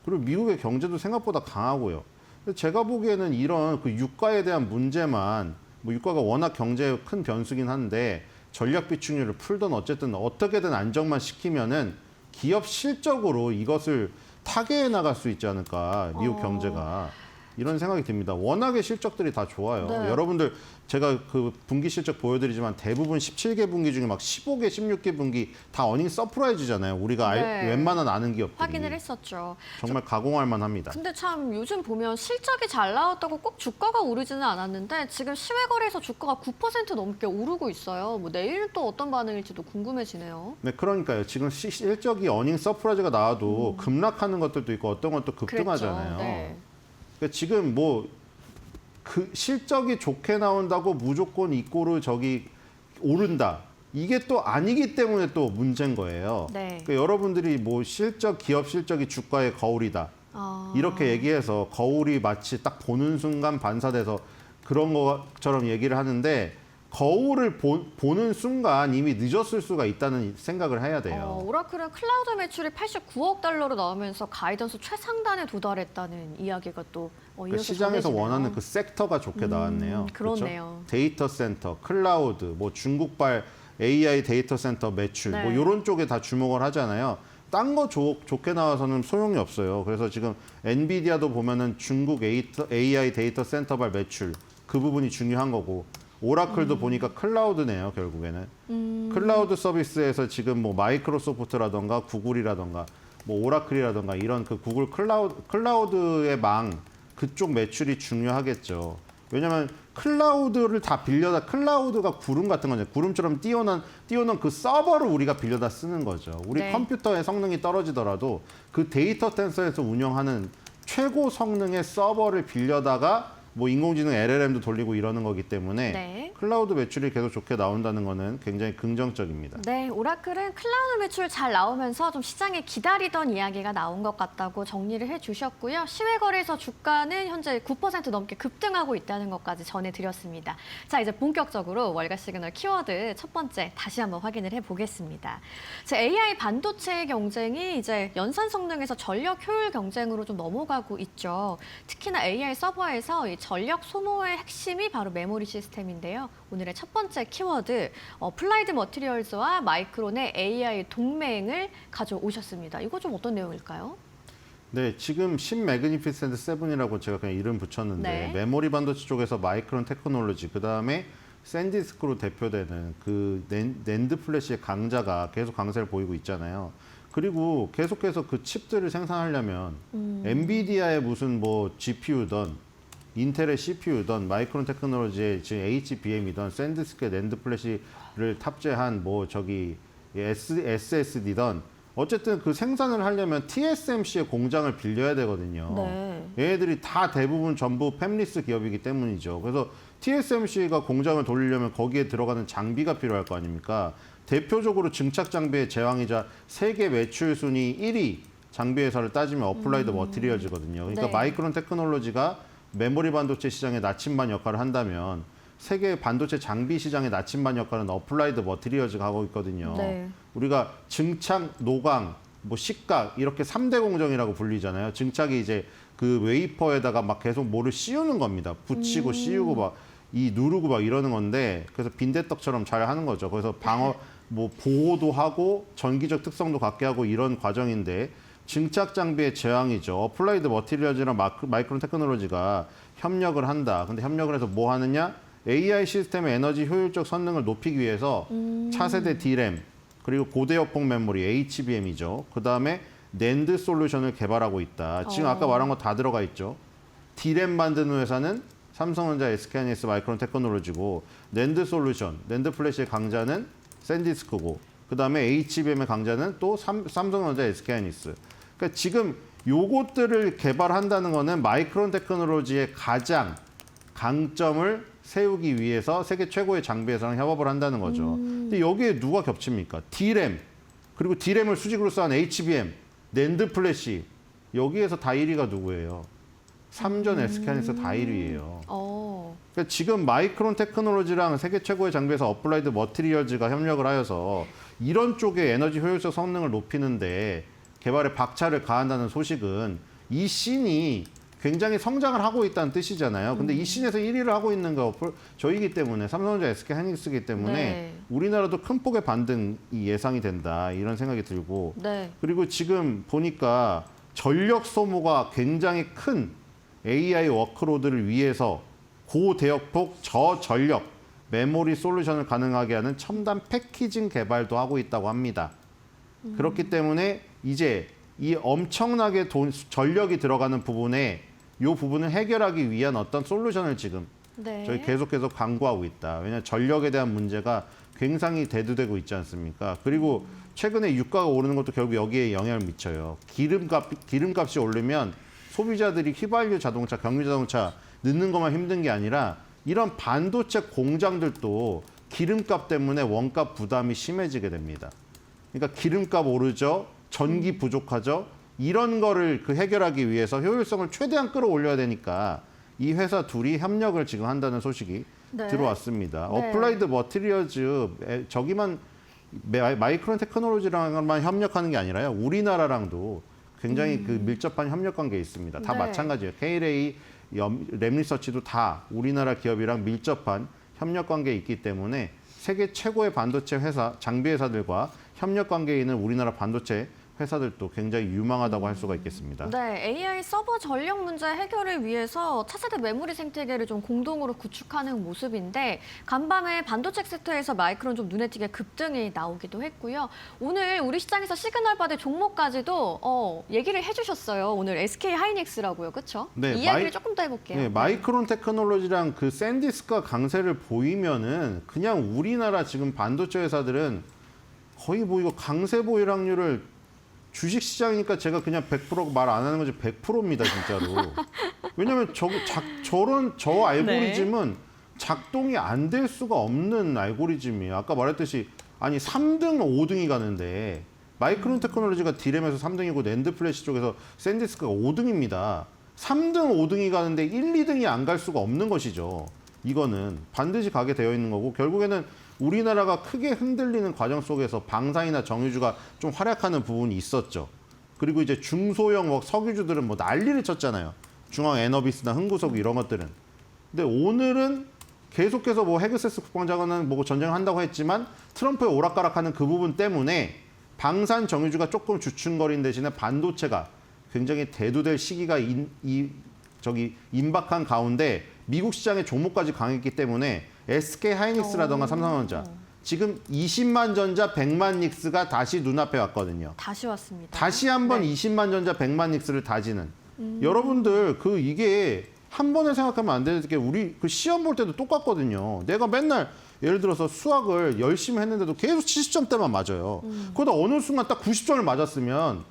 그리고 미국의 경제도 생각보다 강하고요. 근데 제가 보기에는 이런 그 유가에 대한 문제만, 뭐 유가가 워낙 경제에 큰 변수긴 한데 전략 비축률을 풀든 어쨌든 어떻게든 안정만 시키면은 기업 실적으로 이것을 타개해 나갈 수 있지 않을까, 미국 경제가. 이런 생각이 듭니다. 워낙에 실적들이 다 좋아요. 네. 여러분들 제가 그 분기 실적 보여드리지만 대부분 17개 분기 중에 막 15개, 16개 분기 다 어닝 서프라이즈잖아요. 우리가 네. 웬만한 아는 기업들이. 확인을 했었죠. 정말 가공할 만합니다. 근데 참 요즘 보면 실적이 잘 나왔다고 꼭 주가가 오르지는 않았는데 지금 시외거래에서 주가가 9% 넘게 오르고 있어요. 뭐 내일 또 어떤 반응일지도 궁금해지네요. 네, 그러니까요. 지금 실적이 어닝 서프라이즈가 나와도 급락하는 것들도 있고 어떤 건 또 급등하잖아요. 그랬죠. 네. 그러니까 지금 뭐 그 실적이 좋게 나온다고 무조건 이꼬르 저기 오른다. 이게 또 아니기 때문에 또 문제인 거예요. 네. 그러니까 여러분들이 뭐 기업 실적이 주가의 거울이다. 이렇게 얘기해서 거울이 마치 딱 보는 순간 반사돼서 그런 것처럼 얘기를 하는데, 거울을 보는 순간 이미 늦었을 수가 있다는 생각을 해야 돼요. 오라클은 클라우드 매출이 89억 달러로 나오면서 가이던스 최상단에 도달했다는 이야기가 또 그러니까 이어서 시장에서 전해지네요. 원하는 그 섹터가 좋게 나왔네요. 그렇네요. 그렇죠? 데이터 센터, 클라우드, 뭐 중국발 AI 데이터 센터 매출, 네. 뭐 이런 쪽에 다 주목을 하잖아요. 딴 거 좋게 나와서는 소용이 없어요. 그래서 지금 엔비디아도 보면은 중국 AI 데이터 센터발 매출 그 부분이 중요한 거고, 오라클도 보니까 클라우드네요, 결국에는. 클라우드 서비스에서 지금 뭐 마이크로소프트라던가 구글이라던가 뭐 오라클이라던가 이런 그 구글 클라우드의 망 그쪽 매출이 중요하겠죠. 왜냐하면 클라우드를 다 빌려다, 클라우드가 구름 같은 거죠. 구름처럼 띄워놓은 그 서버를 우리가 빌려다 쓰는 거죠. 우리 네. 컴퓨터의 성능이 떨어지더라도 그 데이터 센터에서 운영하는 최고 성능의 서버를 빌려다가 뭐 인공지능 LLM도 돌리고 이러는 거기 때문에 네. 클라우드 매출이 계속 좋게 나온다는 거는 굉장히 긍정적입니다. 네, 오라클은 클라우드 매출 잘 나오면서 좀 시장에 기다리던 이야기가 나온 것 같다고 정리를 해주셨고요. 시외거래소 주가는 현재 9% 넘게 급등하고 있다는 것까지 전해드렸습니다. 자, 이제 본격적으로 월가 시그널 키워드 첫 번째 다시 한번 확인을 해보겠습니다. 자, AI 반도체의 경쟁이 이제 연산 성능에서 전력 효율 경쟁으로 좀 넘어가고 있죠. 특히나 AI 서버에서 이 전력 소모의 핵심이 바로 메모리 시스템인데요. 오늘의 첫 번째 키워드, 플라이드 머티리얼즈와 마이크론의 AI 동맹을 가져오셨습니다. 이거 좀 어떤 내용일까요? 네, 지금 10 매그니피센트 7이라고 제가 그냥 이름 붙였는데 네. 메모리 반도체 쪽에서 마이크론 테크놀로지, 그다음에 샌디스크로 대표되는 그 낸드 플래시의 강자가 계속 강세를 보이고 있잖아요. 그리고 계속해서 그 칩들을 생산하려면 엔비디아의 무슨 뭐 GPU든 인텔의 CPU든 마이크론 테크놀로지의 지금 HBM이든 샌디스크의 낸드 플래시를 탑재한 뭐 저기 SSD든 어쨌든 그 생산을 하려면 TSMC의 공장을 빌려야 되거든요. 네. 얘네들이 다 대부분 전부 팹리스 기업이기 때문이죠. 그래서 TSMC가 공장을 돌리려면 거기에 들어가는 장비가 필요할 거 아닙니까? 대표적으로 증착 장비의 제왕이자 세계 매출 순위 1위 장비 회사를 따지면 어플라이드 머티리얼즈거든요. 그러니까 네. 마이크론 테크놀로지가 메모리 반도체 시장의 나침반 역할을 한다면 세계 반도체 장비 시장의 나침반 역할은 어플라이드 머티리얼즈가 하고 있거든요. 네. 우리가 증착, 노광, 뭐 식각 이렇게 3대 공정이라고 불리잖아요. 증착이 이제 그 웨이퍼에다가 막 계속 뭐를 씌우는 겁니다. 붙이고 씌우고 막 이 누르고 막 이러는 건데, 그래서 빈대떡처럼 잘 하는 거죠. 그래서 방어 뭐 보호도 하고 전기적 특성도 갖게 하고 이런 과정인데, 증착 장비의 제왕이죠. 어플라이드 머티리얼즈랑 마이크론 테크놀로지가 협력을 한다. 근데 협력을 해서 뭐 하느냐? AI 시스템의 에너지 효율적 성능을 높이기 위해서 차세대 D램, 그리고 고대역폭 메모리 HBM이죠. 그다음에 낸드 솔루션을 개발하고 있다. 지금 아까 말한 거 다 들어가 있죠. D램 만드는 회사는 삼성전자, SK하이닉스, 마이크론 테크놀로지고, 낸드 솔루션, 낸드 플래시의 강자는 샌디스크고, 그다음에 HBM의 강자는 또 삼성전자, SK하이닉스. 그러니까 지금 요것들을 개발한다는 거는 마이크론 테크놀로지의 가장 강점을 세우기 위해서 세계 최고의 장비회사랑 협업을 한다는 거죠. 근데 여기에 누가 겹칩니까? D램, 그리고 D램을 수직으로 쌓은 HBM, 낸드 플래시, 여기에서 다 1위가 누구예요? 삼전, SK하이닉스 다 1위예요. 그러니까 지금 마이크론 테크놀로지랑 세계 최고의 장비회사 어플라이드 머티리얼즈가 협력을 하여서 이런 쪽의 에너지 효율적 성능을 높이는데 개발에 박차를 가한다는 소식은 이 씬이 굉장히 성장을 하고 있다는 뜻이잖아요. 근데 이 씬에서 1위를 하고 있는 거 저희기 때문에, 삼성전자, SK하이닉스이기 때문에 네. 우리나라도 큰 폭의 반등이 예상이 된다, 이런 생각이 들고, 네. 그리고 지금 보니까 전력 소모가 굉장히 큰 AI 워크로드를 위해서 고대역폭 저전력 메모리 솔루션을 가능하게 하는 첨단 패키징 개발도 하고 있다고 합니다. 그렇기 때문에 이제 이 엄청나게 전력이 들어가는 부분에 이 부분을 해결하기 위한 어떤 솔루션을 지금 네. 저희 계속해서 강구하고 있다. 왜냐하면 전력에 대한 문제가 굉장히 대두되고 있지 않습니까? 그리고 최근에 유가가 오르는 것도 결국 여기에 영향을 미쳐요. 기름값이 오르면 소비자들이 휘발유 자동차, 경유 자동차 넣는 것만 힘든 게 아니라 이런 반도체 공장들도 기름값 때문에 원가 부담이 심해지게 됩니다. 그러니까 기름값 오르죠. 전기 부족하죠. 이런 거를 해결하기 위해서 효율성을 최대한 끌어올려야 되니까 이 회사 둘이 협력을 지금 한다는 소식이 네. 들어왔습니다. 네. 어플라이드 머티리얼즈 저기만 마이크론 테크놀로지랑만 협력하는 게 아니라요. 우리나라랑도 굉장히 그 밀접한 협력 관계에 있습니다. 다 네. 마찬가지예요. K-ray, 램리서치도 다 우리나라 기업이랑 밀접한 협력 관계에 있기 때문에 세계 최고의 반도체 회사, 장비 회사들과 협력 관계에 있는 우리나라 반도체 회사들도 굉장히 유망하다고 할 수가 있겠습니다. 네, AI 서버 전력 문제 해결을 위해서 차세대 메모리 생태계를 좀 공동으로 구축하는 모습인데 간밤에 반도체 섹터에서 마이크론 좀 눈에 띄게 급등이 나오기도 했고요. 오늘 우리 시장에서 시그널 받을 종목까지도 얘기를 해주셨어요. 오늘 SK 하이닉스라고요, 그렇죠? 네, 이야기를 조금 더 해볼게요. 네, 마이크론 테크놀로지랑 그 샌디스크가 강세를 보이면은 그냥 우리나라 지금 반도체 회사들은 거의 뭐 이거 강세 보일 확률을 주식 시장이니까 제가 그냥 100% 말 안 하는 거지 100%입니다, 진짜로. 왜냐면 저 알고리즘은 작동이 안 될 수가 없는 알고리즘이에요. 아까 말했듯이 아니 3등, 5등이 가는데 마이크론 테크놀로지가 D램에서 3등이고 낸드 플래시 쪽에서 샌디스크가 5등입니다. 3등, 5등이 가는데 1, 2등이 안 갈 수가 없는 것이죠. 이거는 반드시 가게 되어 있는 거고 결국에는 우리나라가 크게 흔들리는 과정 속에서 방산이나 정유주가 좀 활약하는 부분이 있었죠. 그리고 이제 중소형 석유주들은 뭐 난리를 쳤잖아요. 중앙 에너비스나 흥구석 이런 것들은. 근데 오늘은 계속해서 뭐 헤그세스 국방장관은 뭐 전쟁을 한다고 했지만 트럼프의 오락가락하는 그 부분 때문에 방산 정유주가 조금 주춤거린 대신에 반도체가 굉장히 대두될 시기가 임박한 가운데 미국 시장의 종목까지 강했기 때문에 SK 하이닉스라던가 삼성전자 지금 20만 전자 100만 닉스가 다시 눈앞에 왔거든요. 다시 왔습니다. 다시 한번 네. 20만 전자 100만 닉스를 다지는 여러분들 이게 한 번에 생각하면 안 되는 게 우리 그 시험 볼 때도 똑같거든요. 내가 맨날 예를 들어서 수학을 열심히 했는데도 계속 70점대만 맞아요. 그러다 어느 순간 딱 90점을 맞았으면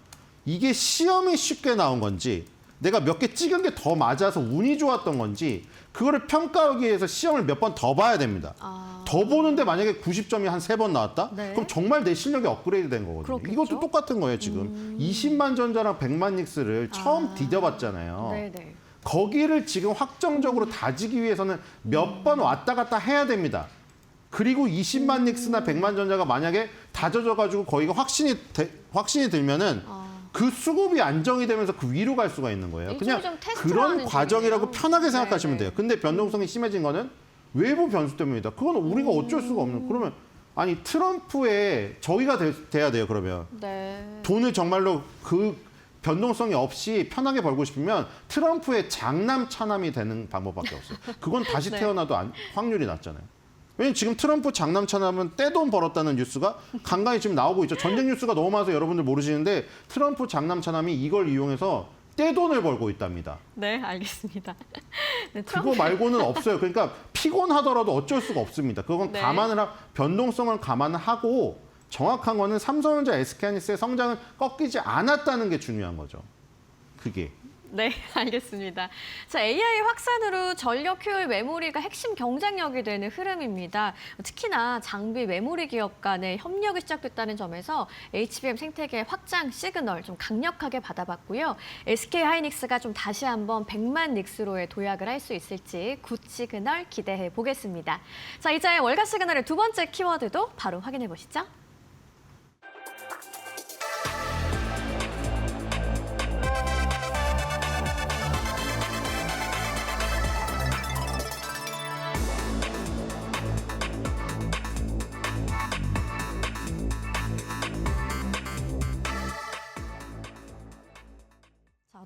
이게 시험이 쉽게 나온 건지 내가 몇 개 찍은 게 더 맞아서 운이 좋았던 건지 그거를 평가하기 위해서 시험을 몇 번 더 봐야 됩니다. 더 보는데 만약에 90점이 한 3번 나왔다? 네. 그럼 정말 내 실력이 업그레이드 된 거거든요. 그렇겠죠? 이것도 똑같은 거예요, 지금. 20만 전자랑 100만 닉스를 처음 디뎌봤잖아요. 네네. 거기를 지금 확정적으로 다지기 위해서는 몇 번 왔다 갔다 해야 됩니다. 그리고 20만 닉스나 100만 전자가 만약에 다져져가지고 거기가 확신이 들면은 그 수급이 안정이 되면서 그 위로 갈 수가 있는 거예요. 그냥 좀 테스트를 그런 하는 과정이라고 중이에요. 편하게 생각하시면 네네. 돼요. 근데 변동성이 심해진 거는 외부 변수 때문이다. 그건 우리가 어쩔 수가 없는. 그러면 아니 트럼프의 저기가 돼야 돼요. 그러면 네. 돈을 정말로 그 변동성이 없이 편하게 벌고 싶으면 트럼프의 장남 차남이 되는 방법밖에 없어요. 그건 다시 네. 태어나도 확률이 낮잖아요. 왜냐면 지금 트럼프 장남 차남은 떼돈 벌었다는 뉴스가 간간히 지금 나오고 있죠. 전쟁 뉴스가 너무 많아서 여러분들 모르시는데 트럼프 장남 차남이 이걸 이용해서 떼돈을 벌고 있답니다. 네, 알겠습니다. 네, 그거 말고는 없어요. 그러니까 피곤하더라도 어쩔 수가 없습니다. 그건 네. 변동성을 감안하고 정확한 거는 삼성전자, SK하이닉스의 성장은 꺾이지 않았다는 게 중요한 거죠. 그게. 네, 알겠습니다. 자, AI 확산으로 전력 효율 메모리가 핵심 경쟁력이 되는 흐름입니다. 특히나 장비 메모리 기업 간의 협력이 시작됐다는 점에서 HBM 생태계 확장 시그널 좀 강력하게 받아봤고요. SK 하이닉스가 좀 다시 한번 100만 닉스로의 도약을 할 수 있을지 굿 시그널 기대해 보겠습니다. 자, 이제 월가 시그널의 두 번째 키워드도 바로 확인해 보시죠.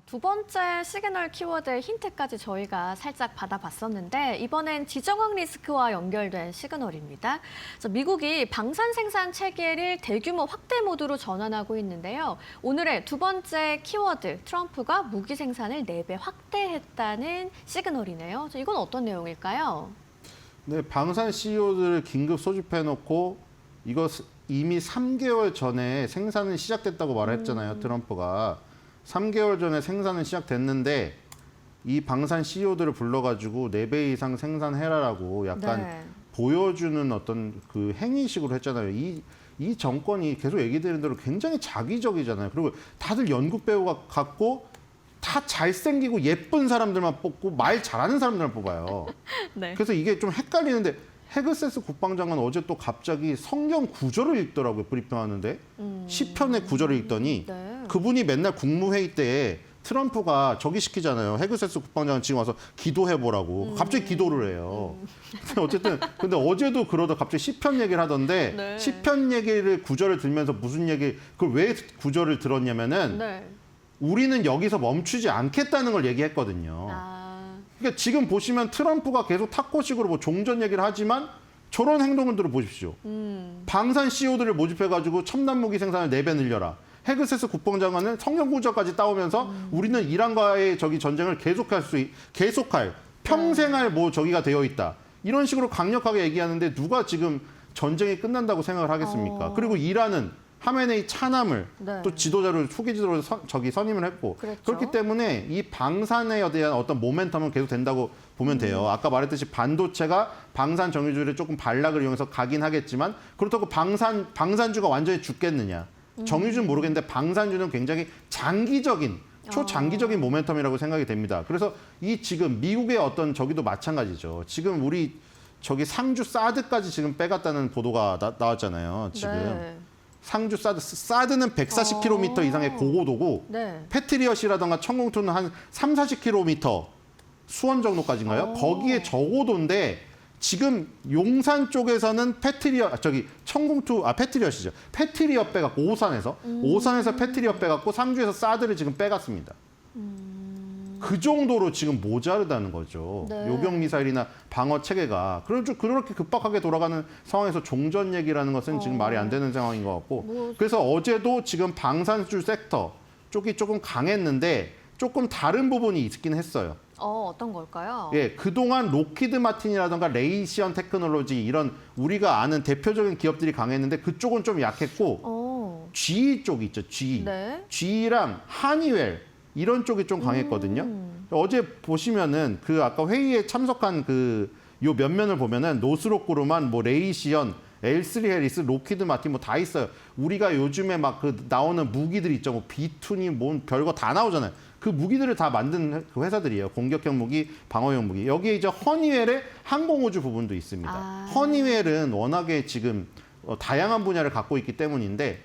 두 번째 시그널 키워드 힌트까지 저희가 살짝 받아봤었는데 이번엔 지정학 리스크와 연결된 시그널입니다. 미국이 방산 생산 체계를 대규모 확대 모드로 전환하고 있는데요. 오늘의 두 번째 키워드, 트럼프가 무기 생산을 4배 확대했다는 시그널이네요. 이건 어떤 내용일까요? 네, 방산 CEO들을 긴급 소집해놓고 이거 이미 3개월 전에 생산은 시작됐다고 말했잖아요, 트럼프가. 3개월 전에 생산은 시작됐는데 이 방산 CEO들을 불러가지고 4배 이상 생산해라라고 약간 네. 보여주는 어떤 그 행위식으로 했잖아요. 이 정권이 계속 얘기 드리는 대로 굉장히 자기적이잖아요. 그리고 다들 연극 배우 같고 다 잘생기고 예쁜 사람들만 뽑고 말 잘하는 사람들만 뽑아요. 네. 그래서 이게 좀 헷갈리는데 헤그세스 국방장관 어제 또 갑자기 성경 구절을 읽더라고요. 브리핑하는데 시편의 구절을 읽더니 네. 그분이 맨날 국무회의 때 트럼프가 저기 시키잖아요. 헤그세스 국방장관 지금 와서 기도해보라고. 갑자기 기도를 해요. 근데 어쨌든 근데 어제도 그러다 갑자기 시편 얘기를 하던데 네. 시편 얘기를 구절을 들면서 무슨 얘기 그걸 왜 구절을 들었냐면은 네. 우리는 여기서 멈추지 않겠다는 걸 얘기했거든요. 아, 그러니까 지금 보시면 트럼프가 계속 탁구식으로 뭐 종전 얘기를 하지만 저런 행동들을 보십시오. 방산 CEO들을 모집해가지고 첨단 무기 생산을 4배 늘려라. 헤그세스 국방장관은 성경 구절까지 따오면서 우리는 이란과의 저기 전쟁을 계속할 평생 할 뭐 저기가 되어 있다. 이런 식으로 강력하게 얘기하는데 누가 지금 전쟁이 끝난다고 생각을 하겠습니까? 그리고 이란은 하메네이 차남을 네. 또 지도자로 후계 지도자로 선임을 했고 그랬죠. 그렇기 때문에 이 방산에 대한 어떤 모멘텀은 계속 된다고 보면 돼요. 아까 말했듯이 반도체가 방산 정유주를 조금 반락을 이용해서 가긴 하겠지만 그렇다고 방산주가 완전히 죽겠느냐? 정유주는 모르겠는데 방산주는 굉장히 장기적인 초장기적인 모멘텀이라고 생각이 됩니다. 그래서 이 지금 미국의 어떤 저기도 마찬가지죠. 지금 우리 저기 상주 사드까지 지금 빼갔다는 보도가 나왔잖아요. 지금. 네. 상주 사드는 140km 이상의 고고도고 네. 패트리엇이라던가 천공투는 한 3, 40km 수원 정도까지인가요? 거기에 저고도인데 지금 용산 쪽에서는 패트리엇이죠. 패트리엇 빼갖고 오산에서 패트리엇 빼갖고 상주에서 사드를 지금 빼갔습니다. 그 정도로 지금 모자르다는 거죠. 네. 요격 미사일이나 방어 체계가 그렇게 급박하게 돌아가는 상황에서 종전 얘기라는 것은 지금 말이 안 되는 상황인 것 같고 그래서 어제도 지금 방산주 섹터 쪽이 조금 강했는데 조금 다른 부분이 있긴 했어요. 어떤 걸까요? 예, 그동안 로키드 마틴이라든가 레이시언 테크놀로지 이런 우리가 아는 대표적인 기업들이 강했는데 그쪽은 좀 약했고 GE 쪽 있죠, GE. 네. GE랑 하니웰 이런 쪽이 좀 강했거든요. 어제 보시면은 그 아까 회의에 참석한 그 요 면면을 보면은 노스록 그루만 뭐 레이시언, L3 해리스, 로키드 마틴 뭐 다 있어요. 우리가 요즘에 막 그 나오는 무기들 있죠. 뭐 B2니 뭐 별거 다 나오잖아요. 그 무기들을 다 만든 그 회사들이에요. 공격형 무기, 방어용 무기. 여기에 이제 허니웰의 항공우주 부분도 있습니다. 허니웰은 워낙에 지금 다양한 분야를 갖고 있기 때문인데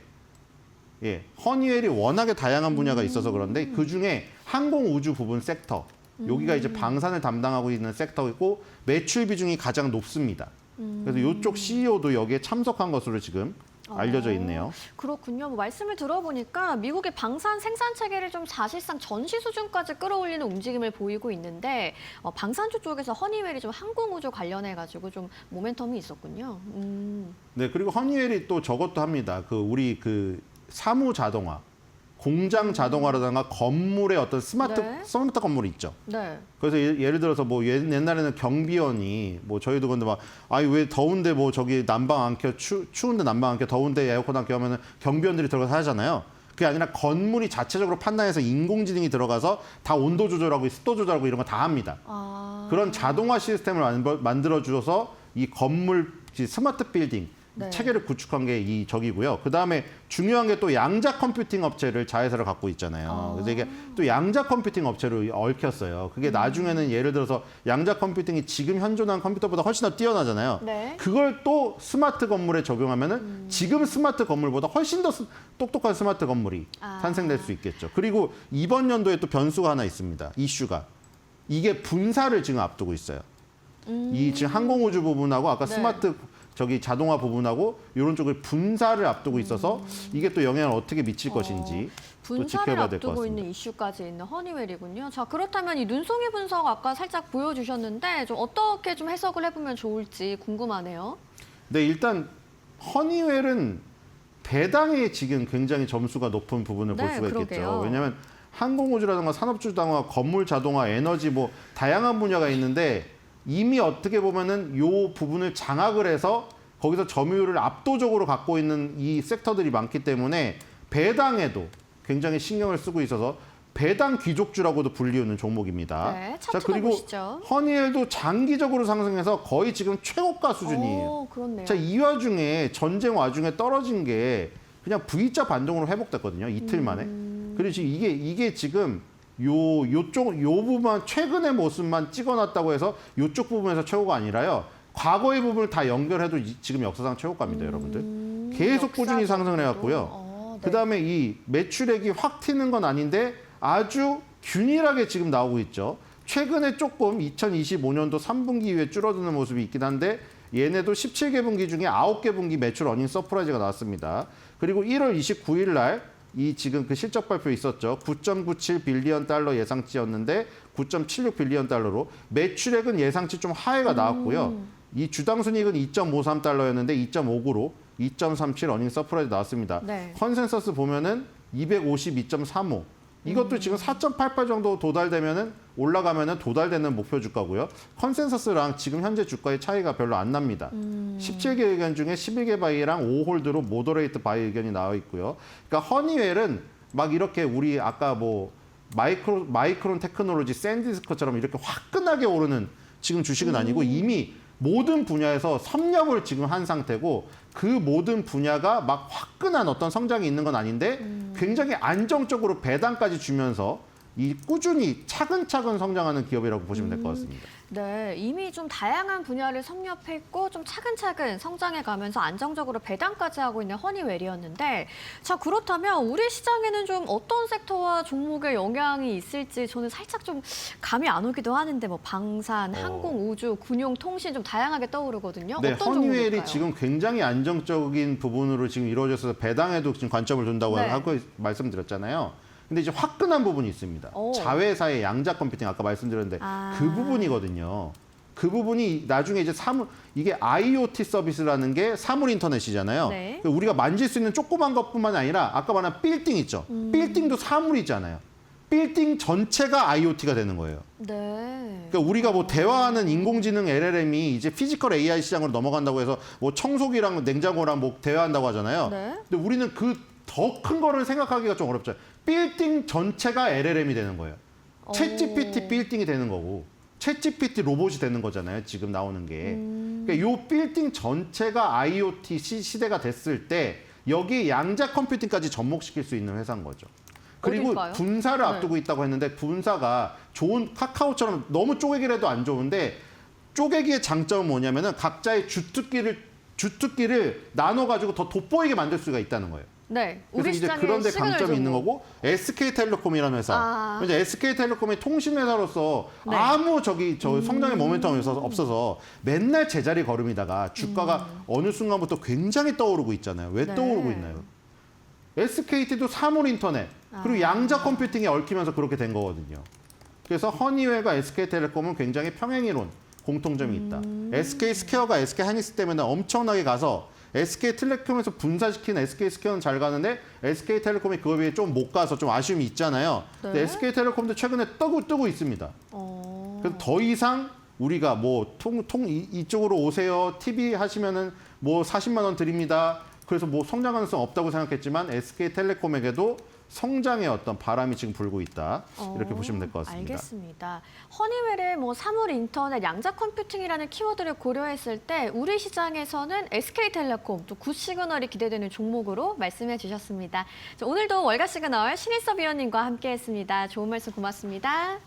예, 허니웰이 워낙에 다양한 분야가 있어서 그런데 그중에 항공우주 부분 섹터 여기가 이제 방산을 담당하고 있는 섹터이고 매출 비중이 가장 높습니다. 그래서 이쪽 CEO도 여기에 참석한 것으로 지금 알려져 있네요. 그렇군요. 뭐 말씀을 들어보니까 미국의 방산 생산 체계를 좀 사실상 전시 수준까지 끌어올리는 움직임을 보이고 있는데 방산주 쪽에서 허니웰이 좀 항공우주 관련해 가지고 좀 모멘텀이 있었군요. 네, 그리고 허니웰이 또 저것도 합니다. 그 우리 그 사무 자동화, 공장 자동화라든가 건물의 어떤 스마트 건물 있죠. 네. 그래서 예를 들어서 뭐 옛날에는 경비원이 뭐 저희도 근데 막 아니 왜 더운데 뭐 저기 난방 안 켜 추운데 난방 안 켜 더운데 에어컨 안 켜 하면은 경비원들이 들어가서 하잖아요. 그게 아니라 건물이 자체적으로 판단해서 인공지능이 들어가서 다 온도 조절하고 습도 조절하고 이런 거 다 합니다. 그런 자동화 시스템을 만들어 주어서 이 건물 스마트 빌딩 체계를 구축한 게 이 적이고요. 그 다음에 중요한 게 또 양자 컴퓨팅 업체를 자회사를 갖고 있잖아요. 그래서 이게 또 양자 컴퓨팅 업체로 얽혔어요. 그게 나중에는 예를 들어서 양자 컴퓨팅이 지금 현존하는 컴퓨터보다 훨씬 더 뛰어나잖아요. 네. 그걸 또 스마트 건물에 적용하면은 지금 스마트 건물보다 훨씬 더 똑똑한 스마트 건물이 탄생될 수 있겠죠. 그리고 이번 연도에 또 변수가 하나 있습니다. 이슈가. 이게 분사를 지금 앞두고 있어요. 이 지금 항공우주 부분하고 아까 스마트 저기 자동화 부분하고 이런 쪽을 분사를 앞두고 있어서 이게 또 영향을 어떻게 미칠 것인지 또 분사를 지켜봐야 될 것 앞두고 같습니다. 있는 이슈까지 있는 허니웰이군요. 자, 그렇다면 이 눈송이 분석 아까 살짝 보여주셨는데 좀 어떻게 좀 해석을 해보면 좋을지 궁금하네요. 네, 일단 허니웰은 배당에 지금 굉장히 점수가 높은 부분을 볼 수가 있겠죠. 그러게요. 왜냐하면 항공우주라든가 산업주당화, 건물 자동화, 에너지 뭐 다양한 분야가 있는데 이미 어떻게 보면은 요 부분을 장악을 해서 거기서 점유율을 압도적으로 갖고 있는 이 섹터들이 많기 때문에 배당에도 굉장히 신경을 쓰고 있어서 배당 귀족주라고도 불리우는 종목입니다. 네, 자, 차트도 그리고 보시죠. 허니웰도 장기적으로 상승해서 거의 지금 최고가 수준이에요. 그렇네요. 자, 이 와중에 전쟁 와중에 떨어진 게 그냥 V자 반동으로 회복됐거든요. 이틀 만에. 그리고 지금 이게 지금 요쪽 요 부분만 최근의 모습만 찍어놨다고 해서 요쪽 부분에서 최고가 아니라요. 과거의 부분을 다 연결해도 지금 역사상 최고가입니다, 여러분들. 계속 꾸준히 상승을 해왔고요. 네. 그다음에 이 매출액이 확 튀는 건 아닌데 아주 균일하게 지금 나오고 있죠. 최근에 조금 2025년도 3분기 이후에 줄어드는 모습이 있긴 한데 얘네도 17개 분기 중에 9개 분기 매출 어닝 서프라이즈가 나왔습니다. 그리고 1월 29일 날 이 지금 그 실적 발표 있었죠. 9.97 빌리언 달러 예상치였는데 9.76 빌리언 달러로 매출액은 예상치 좀 하회가 나왔고요. 이 주당 순이익은 2.53 달러였는데 2.59로 2.37 어닝 서프라이즈 나왔습니다. 네. 컨센서스 보면은 252.35. 이것도 지금 4.88 정도 도달되면은 올라가면은 도달되는 목표 주가고요. 컨센서스랑 지금 현재 주가의 차이가 별로 안 납니다. 17개 의견 중에 11개 바이랑 5홀드로 모더레이트 바이 의견이 나와 있고요. 그러니까 허니웰은 막 이렇게 우리 아까 뭐 마이크론 테크놀로지, 샌디스크처럼 이렇게 화끈하게 오르는 지금 주식은 아니고 이미 모든 분야에서 섭렵을 지금 한 상태고 그 모든 분야가 막 화끈한 어떤 성장이 있는 건 아닌데 굉장히 안정적으로 배당까지 주면서 이 꾸준히 차근차근 성장하는 기업이라고 보시면 될 것 같습니다. 네, 이미 좀 다양한 분야를 섭렵했고 좀 차근차근 성장해 가면서 안정적으로 배당까지 하고 있는 허니웰이었는데 자 그렇다면 우리 시장에는 좀 어떤 섹터와 종목에 영향이 있을지 저는 살짝 좀 감이 안 오기도 하는데 뭐 방산, 항공, 우주, 군용, 통신 좀 다양하게 떠오르거든요. 네, 어떤 허니웰이 종목일까요? 지금 굉장히 안정적인 부분으로 지금 이루어져서 배당에도 지금 관점을 둔다고 네. 하고 말씀드렸잖아요. 근데 이제 화끈한 부분이 있습니다. 오. 자회사의 양자 컴퓨팅 아까 말씀드렸는데 아. 그 부분이거든요. 그 부분이 나중에 이제 이게 IoT 서비스라는 게 사물 인터넷이잖아요. 네. 우리가 만질 수 있는 조그만 것뿐만 아니라 아까 말한 빌딩 있죠. 빌딩도 사물이잖아요. 빌딩 전체가 IoT가 되는 거예요. 네. 그러니까 우리가 뭐 대화하는 인공지능 LLM이 이제 피지컬 AI 시장으로 넘어간다고 해서 뭐 청소기랑 냉장고랑 뭐 대화한다고 하잖아요. 네. 근데 우리는 그 더 큰 거를 생각하기가 좀 어렵죠. 빌딩 전체가 LLM이 되는 거예요. 챗 GPT 빌딩이 되는 거고 챗 GPT 로봇이 되는 거잖아요. 지금 나오는 게. 그러니까 요 빌딩 전체가 IoT 시대가 됐을 때 여기에 양자 컴퓨팅까지 접목시킬 수 있는 회사인 거죠. 그리고 어딜까요? 분사를 네. 앞두고 있다고 했는데 분사가 좋은 카카오처럼 너무 쪼개기라도 안 좋은데 쪼개기의 장점은 뭐냐면은 각자의 주특기를 나눠가지고 더 돋보이게 만들 수가 있다는 거예요. 네. 그래서 우리 이제 시장의 그런 데 시그널 강점이 있는 종목. 거고 SK텔레콤이라는 회사. 아. 이제 SK텔레콤이 통신회사로서 네. 아무 성장의 모멘텀이 없어서 맨날 제자리 걸음이다가 주가가 어느 순간부터 굉장히 떠오르고 있잖아요. 왜 네. 떠오르고 있나요? SKT도 사물 인터넷 그리고 양자 컴퓨팅에 얽히면서 그렇게 된 거거든요. 그래서 허니웰과 SK텔레콤은 굉장히 평행이론 공통점이 있다. SK스퀘어가 SK하이닉스 때문에 엄청나게 가서 SK텔레콤에서 분사시킨 SK스퀘어는 잘 가는데 SK텔레콤이 그거에 비해 좀 못 가서 좀 아쉬움이 있잖아요. 근데 네. SK텔레콤도 최근에 뜨고 있습니다. 그래서 더 이상 우리가 뭐 이쪽으로 오세요. TV 하시면은 뭐 40만 원 드립니다. 그래서 뭐 성장 가능성 없다고 생각했지만 SK텔레콤에게도 성장의 어떤 바람이 지금 불고 있다. 이렇게 보시면 될 것 같습니다. 알겠습니다. 허니웰의 뭐 사물 인터넷, 양자 컴퓨팅이라는 키워드를 고려했을 때 우리 시장에서는 SK텔레콤 또 굿시그널이 기대되는 종목으로 말씀해 주셨습니다. 자, 오늘도 월가 시그널 신일섭 위원님과 함께했습니다. 좋은 말씀 고맙습니다.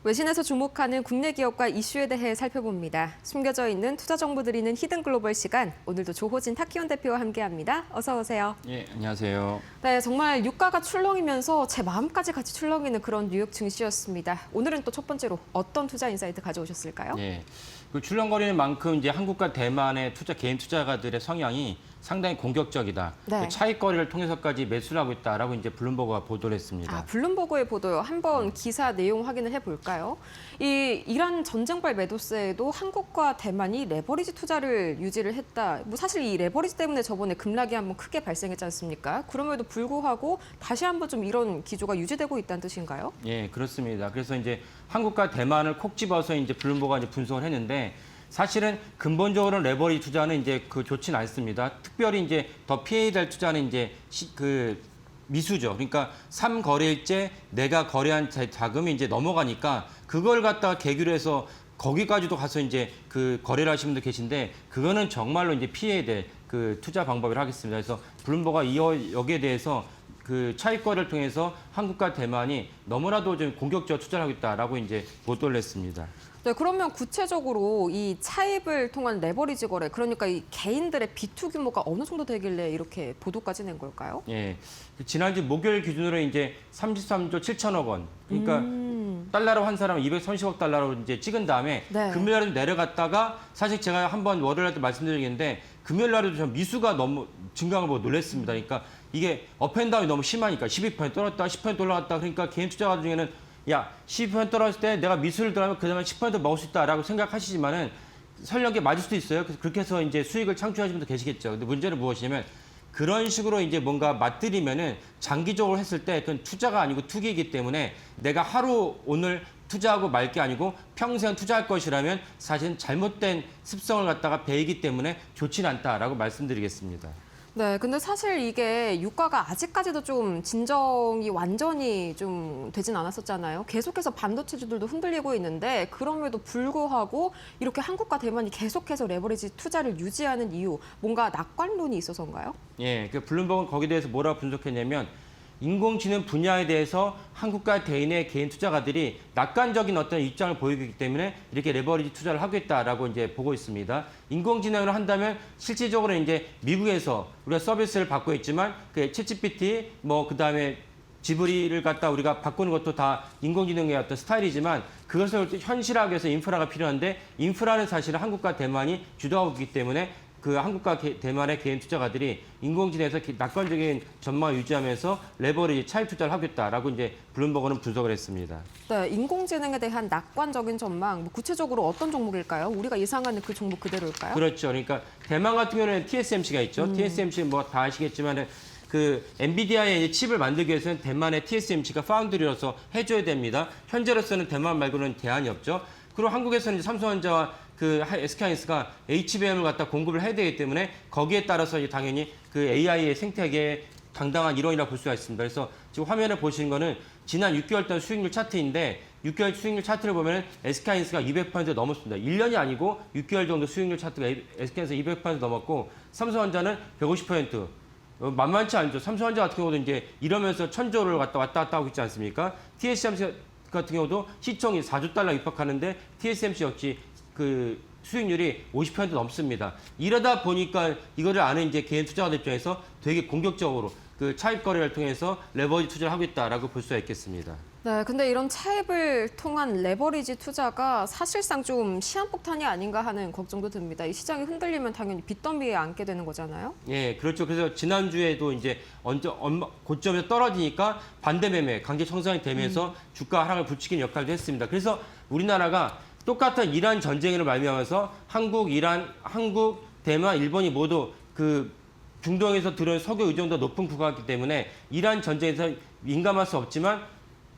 외신에서 주목하는 국내 기업과 이슈에 대해 살펴봅니다. 숨겨져 있는 투자 정보 드리는 히든 글로벌 시간. 오늘도 조호진 타키온 대표와 함께합니다. 어서 오세요. 예, 안녕하세요. 네, 정말 유가가 출렁이면서 제 마음까지 같이 출렁이는 그런 뉴욕 증시였습니다. 오늘은 또 첫 번째로 어떤 투자 인사이트 가져오셨을까요? 예, 그 출렁거리는 만큼 이제 한국과 대만의 개인 투자가들의 성향이 상당히 공격적이다. 네. 그 차익거래를 통해서까지 매수를 하고 있다라고 이제 블룸버그가 보도를 했습니다. 아, 블룸버그의 보도요. 한번 기사 내용 확인을 해볼까요? 이 이란 전쟁발 매도세에도 한국과 대만이 레버리지 투자를 유지를 했다. 뭐 사실 이 레버리지 때문에 저번에 급락이 한번 크게 발생했지 않습니까? 그럼에도 불구하고 다시 한번 좀 이런 기조가 유지되고 있다는 뜻인가요? 예, 그렇습니다. 그래서 이제 한국과 대만을 콕 집어서 이제 블룸버그가 이제 분석을 했는데 사실은 근본적으로는 레버리지 투자는 이제 좋지는 않습니다. 특별히 이제 더 피해야 될 투자는 이제 미수죠. 그러니까 3거래일째 내가 거래한 자금이 이제 넘어가니까 그걸 갖다가 계기로 해서 거기까지도 가서 이제 그 거래를 하시는 분들 계신데 그거는 정말로 이제 피해야 될 그 투자 방법이라 하겠습니다. 그래서 블룸버그가 여기에 대해서 그 차익 거래를 통해서 한국과 대만이 너무나도 좀 공격적으로 투자를 하고 있다라고 이제 보도를 했습니다. 네, 그러면 구체적으로 이 차입을 통한 레버리지 거래, 그러니까 이 개인들의 비투 규모가 어느 정도 되길래 이렇게 보도까지 낸 걸까요? 예. 지난주 목요일 기준으로 이제 33조 7천억 원. 그러니까 달러로 한 사람은 230억 달러로 이제 찍은 다음에 네. 금요일 날도 내려갔다가 사실 제가 한번 월요일 날 때 말씀드리겠는데 금요일 날에도 좀 미수가 너무 증가한 걸 보고 놀랐습니다. 그러니까 이게 업앤다운이 너무 심하니까 12% 떨어졌다, 10% 올라갔다. 그러니까 개인 투자가 중에는 야, 12% 떨어졌을 때 내가 미수를 들어가면 그다음에 10% 먹을 수 있다라고 생각하시지만은 설령 게 맞을 수도 있어요. 그래서 그렇게 해서 이제 수익을 창출하시는 분도 계시겠죠. 근데 문제는 무엇이냐면 그런 식으로 이제 뭔가 맞들이면은 장기적으로 했을 때 그건 투자가 아니고 투기이기 때문에 내가 하루 오늘 투자하고 말 게 아니고 평생 투자할 것이라면 사실은 잘못된 습성을 갖다가 배이기 때문에 좋지는 않다라고 말씀드리겠습니다. 네, 근데 사실 이게 유가가 아직까지도 좀 진정이 완전히 좀 되진 않았었잖아요. 계속해서 반도체주들도 흔들리고 있는데 그럼에도 불구하고 이렇게 한국과 대만이 계속해서 레버리지 투자를 유지하는 이유, 뭔가 낙관론이 있어서인가요? 예, 그 블룸버그는 거기에 대해서 뭐라고 분석했냐면 인공지능 분야에 대해서 한국과 대인의 개인 투자가들이 낙관적인 어떤 입장을 보이기 때문에 이렇게 레버리지 투자를 하고 있다라고 이제 보고 있습니다. 인공지능을 한다면 실질적으로 이제 미국에서 우리가 서비스를 받고 있지만 그 챗GPT 그다음에 지브리를 갖다 우리가 바꾸는 것도 다 인공지능의 어떤 스타일이지만 그것을 현실화하기 위해서 인프라가 필요한데 인프라는 사실은 한국과 대만이 주도하고 있기 때문에 그 한국과 대만의 개인 투자가들이 인공지능에서 낙관적인 전망을 유지하면서 레버리지 차익 투자를 하겠다라고 이제 블룸버그는 분석을 했습니다. 네, 인공지능에 대한 낙관적인 전망, 뭐 구체적으로 어떤 종목일까요? 우리가 예상하는 그 종목 그대로일까요? 그렇죠. 그러니까 대만 같은 경우는 TSMC가 있죠. TSMC 뭐 다 아시겠지만은 그 엔비디아의 칩을 만들기 위해서는 대만의 TSMC가 파운드리로서 해줘야 됩니다. 현재로서는 대만 말고는 대안이 없죠. 그리고 한국에서는 이제 삼성전자와 그 SK하이닉스가 HBM을 갖다 공급을 해야 되기 때문에 거기에 따라서 당연히 그 AI의 생태계의 당당한 일원이라고 볼 수가 있습니다. 그래서 지금 화면에 보시는 거는 지난 6개월 동 수익률 차트인데 6개월 수익률 차트를 보면 SK하이닉스가 200% 넘었습니다. 1년이 아니고 6개월 정도 수익률 차트가 SK하이닉스 200% 넘었고 삼성전자는 150%. 만만치 않죠. 삼성전자 같은 경우도 이제 이러면서 1000조를 왔다 갔다 하고 있지 않습니까? TSMC 같은 경우도 시총이 4조 달러 입학하는데 TSMC 역시 그 수익률이 50% 넘습니다. 이러다 보니까 이거를 아는 이제 개인 투자자들 입장에서 되게 공격적으로 그 차입 거래를 통해서 레버리지 투자를 하고 있다라고 볼 수가 있겠습니다. 네, 근데 이런 차입을 통한 레버리지 투자가 사실상 좀 시한폭탄이 아닌가 하는 걱정도 듭니다. 이 시장이 흔들리면 당연히 빚더미에 앉게 되는 거잖아요. 예, 그렇죠. 그래서 지난주에도 이제 고점에서 떨어지니까 반대 매매, 강제 청산이 되면서 주가 하락을 부추기는 역할도 했습니다. 그래서 우리나라가 똑같은 이란 전쟁으로 말미암아서 한국, 이란, 한국, 대만, 일본이 모두 그 중동에서 들어온 석유 의존도가 높은 국가이기 때문에 이란 전쟁에서 민감할 수 없지만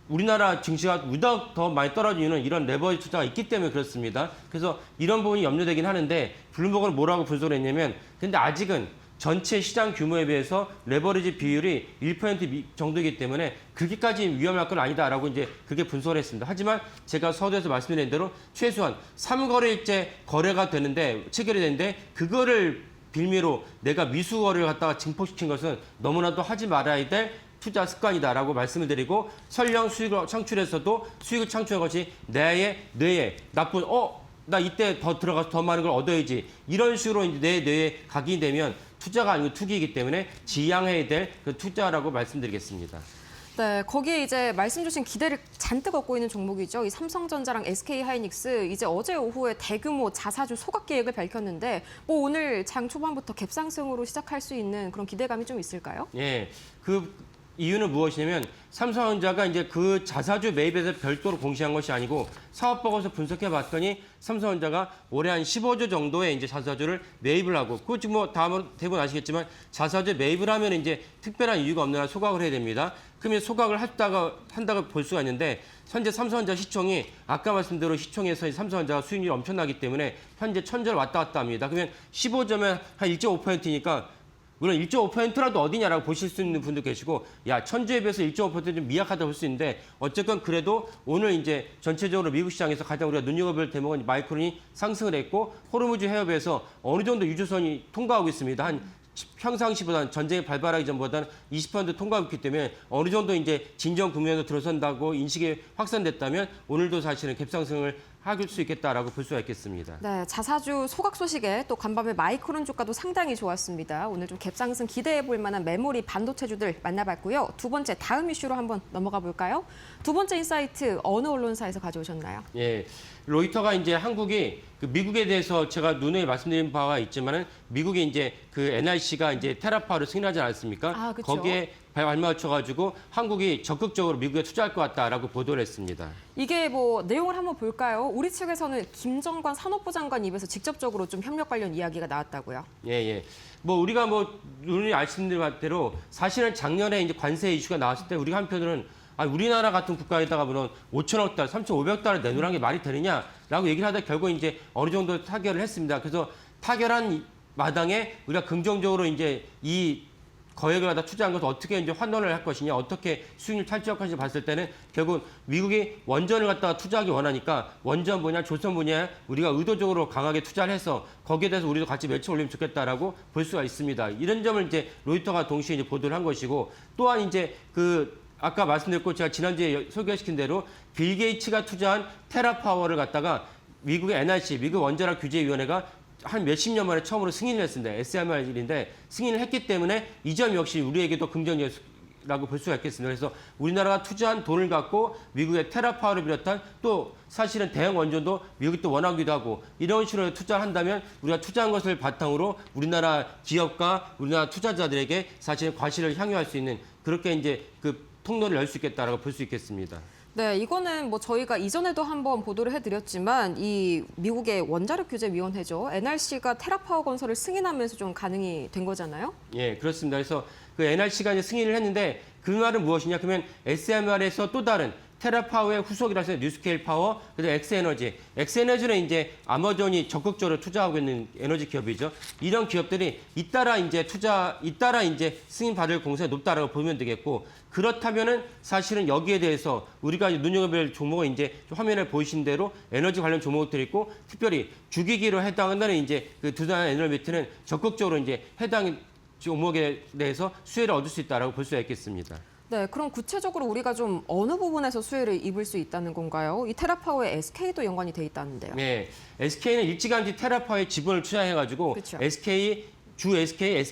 우리나라 증시가 유독 더 많이 떨어지는 이유는 이런 레버리지 투자가 있기 때문에 그렇습니다. 그래서 이런 부분이 염려되긴 하는데 블룸버그는 뭐라고 분석을 했냐면 근데 아직은 전체 시장 규모에 비해서 레버리지 비율이 1% 정도이기 때문에 그렇게까지 위험할 건 아니다라고 이제 그렇게 분석을 했습니다. 하지만 제가 서두에서 말씀드린 대로 최소한 3거래일째 거래가 되는데 체결이 되는데 그거를 빌미로 내가 미수 거래를 갖다가 증폭시킨 것은 너무나도 하지 말아야 될 투자 습관이다라고 말씀을 드리고 설령 수익을 창출해서도 수익을 창출한 것이 뇌에 나쁜 나 이때 더 들어가서 더 많은 걸 얻어야지 이런 식으로 이제 내 뇌에 각인되면 투자가 아니고 투기이기 때문에 지양해야 될 그 투자라고 말씀드리겠습니다. 네, 거기에 이제 말씀 주신 기대를 잔뜩 얻고 있는 종목이죠. 이 삼성전자랑 SK하이닉스 이제 어제 오후에 대규모 자사주 소각 계획을 밝혔는데 뭐 오늘 장 초반부터 갭상승으로 시작할 수 있는 그런 기대감이 좀 있을까요? 예, 그 이유는 무엇이냐면 삼성전자가 이제 그 자사주 매입에서 별도로 공시한 것이 아니고 사업 보고서 분석해 봤더니 삼성전자가 올해 한 15조 정도의 이제 자사주를 매입을 하고 그 지금 뭐 다음으로 대부분 아시겠지만 자사주 매입을 하면 이제 특별한 이유가 없는 한 소각을 해야 됩니다. 그러면 소각을 한다고 볼 수가 있는데 현재 삼성전자 시총이 아까 말씀대로 시총에서 삼성전자가 수익률이 엄청나기 때문에 현재 천절 왔다 갔다 합니다. 그러면 15조면 한 1.5%니까 물론 1.5%라도 어디냐라고 보실 수 있는 분도 계시고 야 천주에 비해서 1.5%좀 미약하다 볼 수 있는데 어쨌건 그래도 오늘 이제 전체적으로 미국 시장에서 가장 우리가 눈여겨볼 대목은 마이크론이 상승을 했고 호르무즈 해협에서 어느 정도 유조선이 통과하고 있습니다. 한 평상시보다는 전쟁이 발발하기 전보다는 20% 통과하고 있기 때문에 어느 정도 이제 진정 국면으로 들어선다고 인식이 확산됐다면 오늘도 사실은 갭상승을 할 수 있겠다라고 볼 수가 있겠습니다. 네, 자사주 소각 소식에 또 간밤에 마이크론 주가도 상당히 좋았습니다. 오늘 좀 갭상승 기대해 볼 만한 메모리 반도체주들 만나봤고요. 두 번째 다음 이슈로 한번 넘어가 볼까요? 두 번째 인사이트 어느 언론사에서 가져오셨나요? 예, 로이터가 이제 한국이 그 미국에 대해서 제가 누누이 말씀드린 바가 있지만은 미국이 이제 그 NRC가 이제 테라파워를 승인하지 않았습니까? 아, 그쵸. 거기에 발맞춰가지고 한국이 적극적으로 미국에 투자할 것 같다라고 보도를 했습니다. 이게 뭐 내용을 한번 볼까요? 우리 측에서는 김정관 산업부 장관 입에서 직접적으로 좀 협력 관련 이야기가 나왔다고요. 예. 뭐 우리가 뭐 누누이 말씀드린 대로 사실은 작년에 이제 관세 이슈가 나왔을 때 우리가 한편으로는 우리나라 같은 국가에다가 물론 5천억 달러, 3,500억 달러 내놓으라는 게 말이 되느냐라고 얘기를 하다 결국 이제 어느 정도 타결을 했습니다. 그래서 타결한 마당에 우리가 긍정적으로 이제 이 거액을 갖다 투자한 것을 어떻게 이제 환원을 할 것이냐, 어떻게 수익률 탈취할 것인지 봤을 때는 결국 미국이 원전을 갖다가 투자하기 원하니까 원전 분야, 조선 분야에 우리가 의도적으로 강하게 투자를 해서 거기에 대해서 우리도 같이 매출 올리면 좋겠다라고 볼 수가 있습니다. 이런 점을 이제 로이터가 동시에 이제 보도를 한 것이고 또한 이제 아까 말씀드렸고 제가 지난주에 소개시킨 대로 빌 게이츠가 투자한 테라파워를 갖다가 미국의 NRC, 미국 원자력 규제위원회가 한 몇십 년 만에 처음으로 승인을 했습니다. SMR인데 승인을 했기 때문에 이 점 역시 우리에게도 긍정적이라고 볼 수가 있겠습니다. 그래서 우리나라가 투자한 돈을 갖고 미국의 테라파워를 비롯한 또 사실은 대형 원전도 미국이 또 원하기도 하고 이런 식으로 투자를 한다면 우리가 투자한 것을 바탕으로 우리나라 기업과 우리나라 투자자들에게 사실은 과실을 향유할 수 있는 그렇게 이제 그 통로를 열 수 있겠다라고 볼 수 있겠습니다. 네, 이거는 뭐 저희가 이전에도 한번 보도를 해드렸지만 이 미국의 원자력 규제위원회죠. NRC가 테라파워 건설을 승인하면서 좀 가능이 된 거잖아요. 예, 그렇습니다. 그래서 그 NRC가 이제 승인을 했는데 그 말은 무엇이냐? 그러면 SMR에서 또 다른 테라파워의 후속이라서 뉴스케일 파워, 그리고 엑스에너지. 엑스에너지는 이제 아마존이 적극적으로 투자하고 있는 에너지 기업이죠. 이런 기업들이 잇따라 이제 승인 받을 공세가 높다라고 보면 되겠고, 그렇다면은 사실은 여기에 대해서 우리가 눈여겨볼 종목은 이제 화면에 보이신 대로 에너지 관련 종목들이 있고, 특별히 주기기로 해당한다는 이제 그 두산 에너비트는 적극적으로 이제 해당 종목에 대해서 수혜를 얻을 수 있다라고 볼 수가 있겠습니다. 네, 그럼 구체적으로 우리가 좀 어느 부분에서 수혜를 입을 수 있다는 건가요? 이 테라파워에 SK도 연관이 돼 있다는데요. 네, SK는 일찌감치 테라파워에 지분을 투자해가지고 그쵸. SK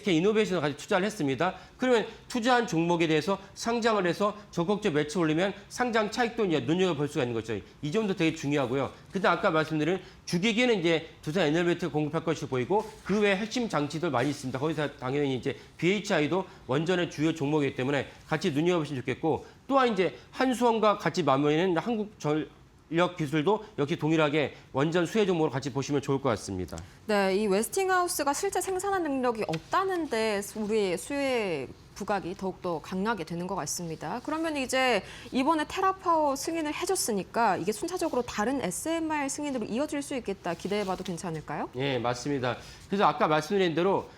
이노베이션을 같이 투자를 했습니다. 그러면 투자한 종목에 대해서 상장을 해서 적극적 매출 올리면 상장 차익도 이제 눈여겨볼 수가 있는 거죠. 이 점도 되게 중요하고요. 그다음 아까 말씀드린 주기기는 이제 두산 에너비트를 공급할 것이 보이고 그 외에 핵심 장치들 많이 있습니다. 거기서 당연히 이제 BHI도 원전의 주요 종목이기 때문에 같이 눈여겨보시면 좋겠고 또한 이제 한수원과 같이 맞물리는 한국전력 기술도 역시 동일하게 원전 수혜 종목으로 같이 보시면 좋을 것 같습니다. 네, 이 웨스팅하우스가 실제 생산한 능력이 없다는데 우리의 수혜 부각이 더욱더 강하게 되는 것 같습니다. 그러면 이제 이번에 테라파워 승인을 해줬으니까 이게 순차적으로 다른 SMR 승인으로 이어질 수 있겠다 기대해봐도 괜찮을까요? 예, 맞습니다. 그래서 아까 말씀드린 대로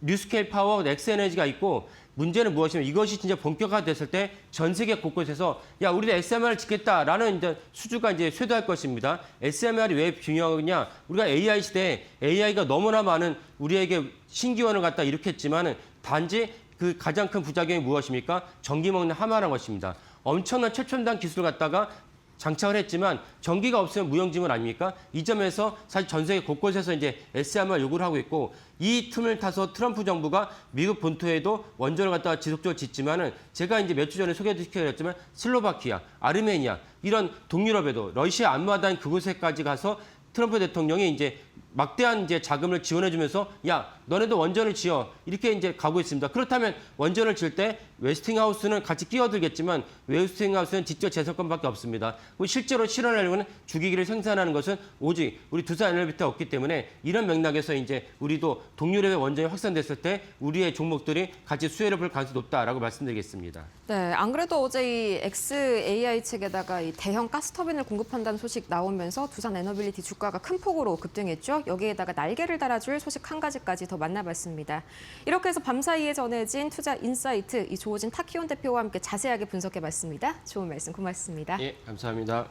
뉴스케일 파워, 엑스에너지가 있고 문제는 무엇이냐면 이것이 진짜 본격화됐을 때 전 세계 곳곳에서 야 우리도 SMR을 짓겠다라는 이제 수주가 이제 쇄도할 것입니다. SMR이 왜 중요하냐? 우리가 AI 시대에 AI가 너무나 많은 우리에게 신기원을 갖다 일으켰지만은 단지 그 가장 큰 부작용이 무엇입니까? 전기 먹는 하마라는 것입니다. 엄청난 최첨단 기술을 갖다가 장착을 했지만 전기가 없으면 무용지물 아닙니까? 이 점에서 사실 전 세계 곳곳에서 이제 SMR 요구를 하고 있고 이 틈을 타서 트럼프 정부가 미국 본토에도 원전을 갖다가 지속적으로 짓지만은 제가 이제 몇 주 전에 소개해드렸지만 슬로바키아, 아르메니아 이런 동유럽에도 러시아 안마당 그곳에까지 가서 트럼프 대통령이 이제 막대한 이제 자금을 지원해주면서 야 너네도 원전을 지어 이렇게 이제 가고 있습니다. 그렇다면 원전을 지을 때 웨스팅하우스는 같이 끼어들겠지만 웨스팅하우스는 직접 재산권밖에 없습니다. 실제로 실현하려고는 주기기를 생산하는 것은 오직 우리 두산에너비밖에 없기 때문에 이런 맥락에서 이제 우리도 동유럽의 원전이 확산됐을 때 우리의 종목들이 같이 수혜를 볼 가능성이 높다라고 말씀드리겠습니다. 네, 안 그래도 어제 이 XAI 측에다가 이 대형 가스터빈을 공급한다는 소식 나오면서 두산 에너빌리티 주가가 큰 폭으로 급등했죠. 여기에다가 날개를 달아줄 소식 한 가지까지 더 만나봤습니다. 이렇게 해서 밤사이에 전해진 투자 인사이트 이 조호진 타키온 대표와 함께 자세하게 분석해봤습니다. 좋은 말씀 고맙습니다. 예, 감사합니다.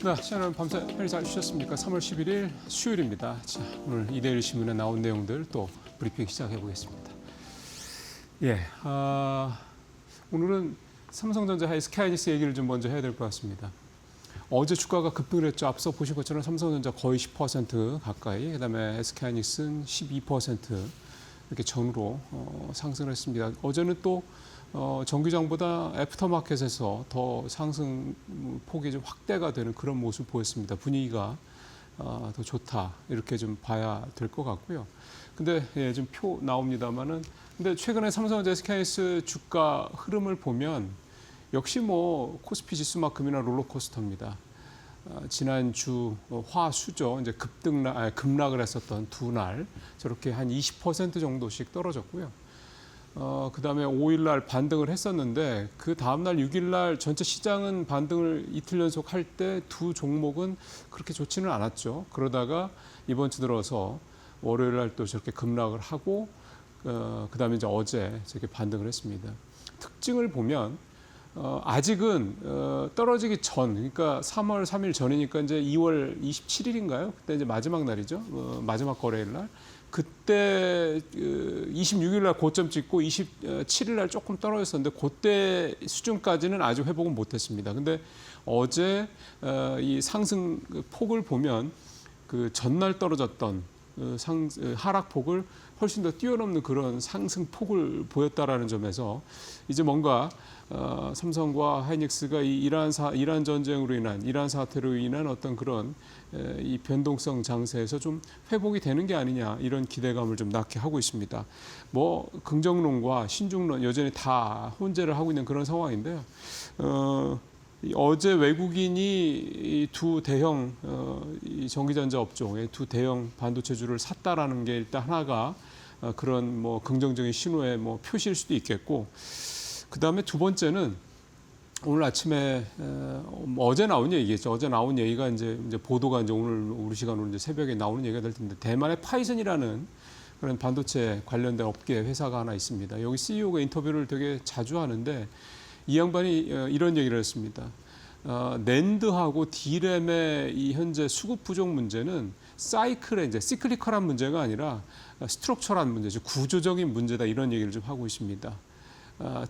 네, 시간은 밤새 편히 잘 쉬셨습니까? 3월 11일 수요일입니다. 자, 오늘 이데일리 신문에 나온 내용들 또 브리핑 시작해 보겠습니다. 예, 오늘은 삼성전자 SK하이닉스 얘기를 좀 먼저 해야 될 것 같습니다. 어제 주가가 급등을 했죠. 앞서 보신 것처럼 삼성전자 거의 10% 가까이, 그다음에 SK하이닉스는 12% 이렇게 전후로 상승을 했습니다. 어제는 또 정기장보다 애프터마켓에서 더 상승 폭이 좀 확대가 되는 그런 모습을 보였습니다. 분위기가 더 좋다 이렇게 좀 봐야 될 것 같고요. 근데 예, 좀 표 나옵니다만은 근데 최근에 삼성전자 SK하이닉스 주가 흐름을 보면 역시 뭐 코스피 지수만큼이나 롤러코스터입니다. 지난주 화수죠. 이제 급락을 했었던 두 날 저렇게 한 20% 정도씩 떨어졌고요. 그다음에 5일 날 반등을 했었는데 그 다음 날 6일 날 전체 시장은 반등을 이틀 연속 할 때 두 종목은 그렇게 좋지는 않았죠. 그러다가 이번 주 들어서 월요일 날 또 저렇게 급락을 하고 그다음에 이제 어제 저렇게 반등을 했습니다. 특징을 보면 아직은 떨어지기 전, 그러니까 3월 3일 전이니까 이제 2월 27일인가요? 그때 이제 마지막 날이죠. 마지막 거래일 날. 그때 26일 날 고점 찍고 27일 날 조금 떨어졌었는데 그때 수준까지는 아직 회복은 못했습니다. 근데 어제 이 상승 폭을 보면 그 전날 떨어졌던 하락폭을 훨씬 더 뛰어넘는 그런 상승폭을 보였다라는 점에서 이제 뭔가 삼성과 하이닉스가 이 이란 전쟁으로 인한 이란 사태로 인한 어떤 그런 이 변동성 장세에서 좀 회복이 되는 게 아니냐 이런 기대감을 좀 낳게 하고 있습니다. 뭐 긍정론과 신중론 여전히 다 혼재를 하고 있는 그런 상황인데요. 어제 외국인이 이 두 대형 이 전기전자 업종의 두 대형 반도체주를 샀다라는 게 일단 하나가 그런 뭐 긍정적인 신호의 뭐 표시일 수도 있겠고, 그 다음에 두 번째는 오늘 아침에 어제 나온 얘기겠죠. 어제 나온 얘기가 이제 보도가 이제 오늘 우리 시간으로 이제 새벽에 나오는 얘기가 될 텐데 대만의 파이슨이라는 그런 반도체 관련된 업계 회사가 하나 있습니다. 여기 CEO가 인터뷰를 되게 자주 하는데 이 양반이 이런 얘기를 했습니다. 낸드하고 D램의 이 현재 수급 부족 문제는 사이클의 이제 시클리컬한 문제가 아니라 스트럭처란 문제죠. 구조적인 문제다 이런 얘기를 좀 하고 있습니다.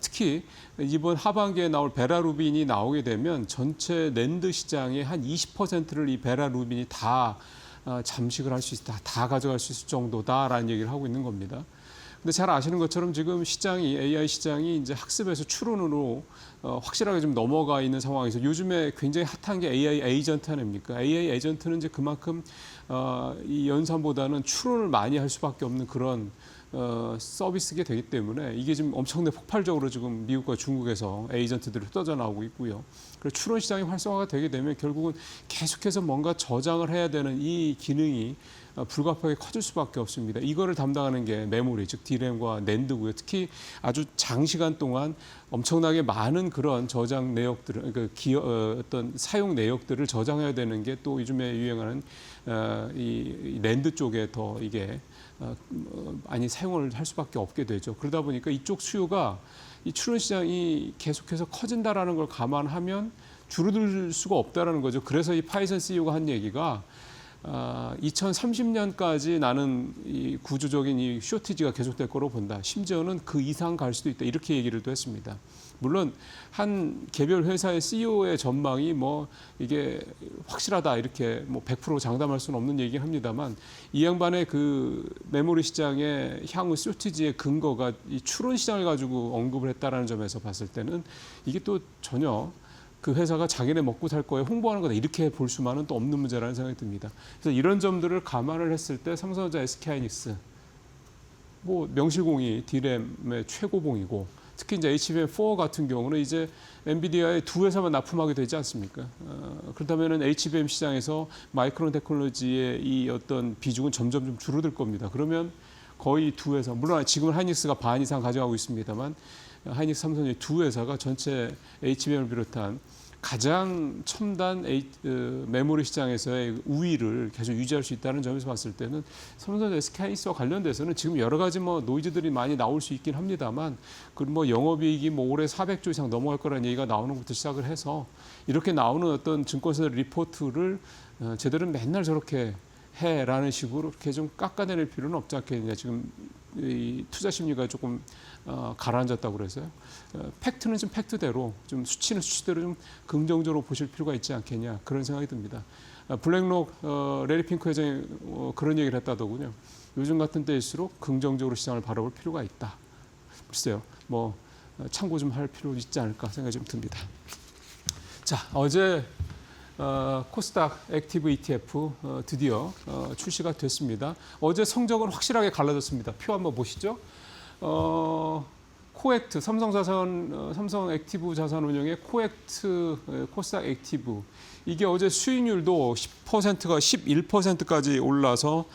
특히 이번 하반기에 나올 베라루빈이 나오게 되면 전체 낸드 시장의 한 20%를 이 베라루빈이 다 잠식을 할 수 있다, 다 가져갈 수 있을 정도다라는 얘기를 하고 있는 겁니다. 근데 잘 아시는 것처럼 지금 시장이 AI 시장이 이제 학습에서 추론으로 확실하게 좀 넘어가 있는 상황에서 요즘에 굉장히 핫한 게 AI 에이전트 아닙니까? AI 에이전트는 이제 그만큼 이 연산보다는 추론을 많이 할 수밖에 없는 그런 서비스가 되기 때문에 이게 지금 엄청나게 폭발적으로 지금 미국과 중국에서 에이전트들이 흩어져 나오고 있고요. 그리고 추론 시장이 활성화가 되게 되면 결국은 계속해서 뭔가 저장을 해야 되는 이 기능이 불가피하게 커질 수밖에 없습니다. 이거를 담당하는 게 메모리, 즉 D램과 낸드고요. 특히 아주 장시간 동안 엄청나게 많은 그런 저장 내역들을, 어떤 사용 내역들을 저장해야 되는 게 또 요즘에 유행하는 이 낸드 쪽에 더 이게 많이 사용을 할 수밖에 없게 되죠. 그러다 보니까 이쪽 수요가 이 추론 시장이 계속해서 커진다라는 걸 감안하면 줄어들 수가 없다라는 거죠. 그래서 이 파이썬 CEO가 한 얘기가 2030년까지 나는 이 구조적인 이 쇼티지가 계속될 거로 본다. 심지어는 그 이상 갈 수도 있다. 이렇게 얘기를 또 했습니다. 물론 한 개별 회사의 CEO의 전망이 뭐 이게 확실하다 이렇게 뭐 100% 장담할 수는 없는 얘기긴 합니다만 이 양반의 그 메모리 시장의 향후 쇼티지의 근거가 이 추론 시장을 가지고 언급을 했다라는 점에서 봤을 때는 이게 또 전혀 그 회사가 자기네 먹고 살 거에 홍보하는 거다 이렇게 볼 수만은 또 없는 문제라는 생각이 듭니다. 그래서 이런 점들을 감안을 했을 때 삼성전자, SK하이닉스 뭐 명실공히 D램의 최고봉이고 특히 이제 HBM4 같은 경우는 이제 엔비디아의 두 회사만 납품하게 되지 않습니까? 그렇다면 HBM 시장에서 마이크론 테크놀로지의 이 어떤 비중은 점점 좀 줄어들 겁니다. 그러면 거의 두 회사, 물론 지금은 하이닉스가 반 이상 가져가고 있습니다만 하이닉스, 삼성의 두 회사가 전체 HBM을 비롯한 가장 첨단 메모리 시장에서의 우위를 계속 유지할 수 있다는 점에서 봤을 때는 삼성전자, SK하이닉스와 관련돼서는 지금 여러 가지 뭐 노이즈들이 많이 나올 수 있긴 합니다만 그 뭐 영업이익이 뭐 올해 400조 이상 넘어갈 거라는 얘기가 나오는 것부터 시작을 해서 이렇게 나오는 어떤 증권사 리포트를 제대로 맨날 저렇게 해라는 식으로 이렇게 좀 깎아내릴 필요는 없지 않겠느냐. 지금 이 투자 심리가 조금 가라앉았다고 그래서요. 팩트는 좀 팩트대로, 좀 수치는 수치대로 좀 긍정적으로 보실 필요가 있지 않겠냐 그런 생각이 듭니다. 블랙록 레리 핑크 회장이 그런 얘기를 했다더군요. 요즘 같은 때일수록 긍정적으로 시장을 바라볼 필요가 있다. 글쎄요, 뭐 참고 좀 할 필요 있지 않을까 생각이 좀 듭니다. 자, 어제 코스닥 액티브 ETF 드디어 출시가 됐습니다. 어제 성적은 확실하게 갈라졌습니다. 표 한번 보시죠. 코액트, 삼성 액티브 자산운용의 코액트 코스닥 액티브 이게 어제 수익률도 10%가 11%까지 올라서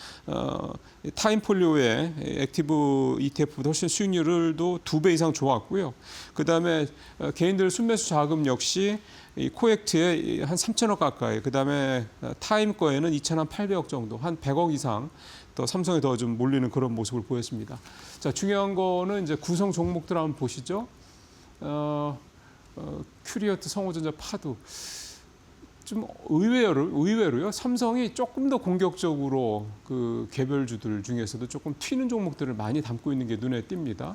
타임폴리오의 액티브 ETF보다 훨씬 수익률도 2배 이상 좋았고요. 그다음에 개인들 순매수 자금 역시 이 코액트에 한 3천억 가까이, 그다음에 타임 거에는 2,800억 정도, 한 100억 이상 더 삼성에 더 좀 몰리는 그런 모습을 보였습니다. 자, 중요한 거는 이제 구성 종목들 한번 보시죠. 큐리어트, 성호전자, 파두. 좀 의외로요. 삼성이 조금 더 공격적으로 그 개별주들 중에서도 조금 튀는 종목들을 많이 담고 있는 게 눈에 띕니다.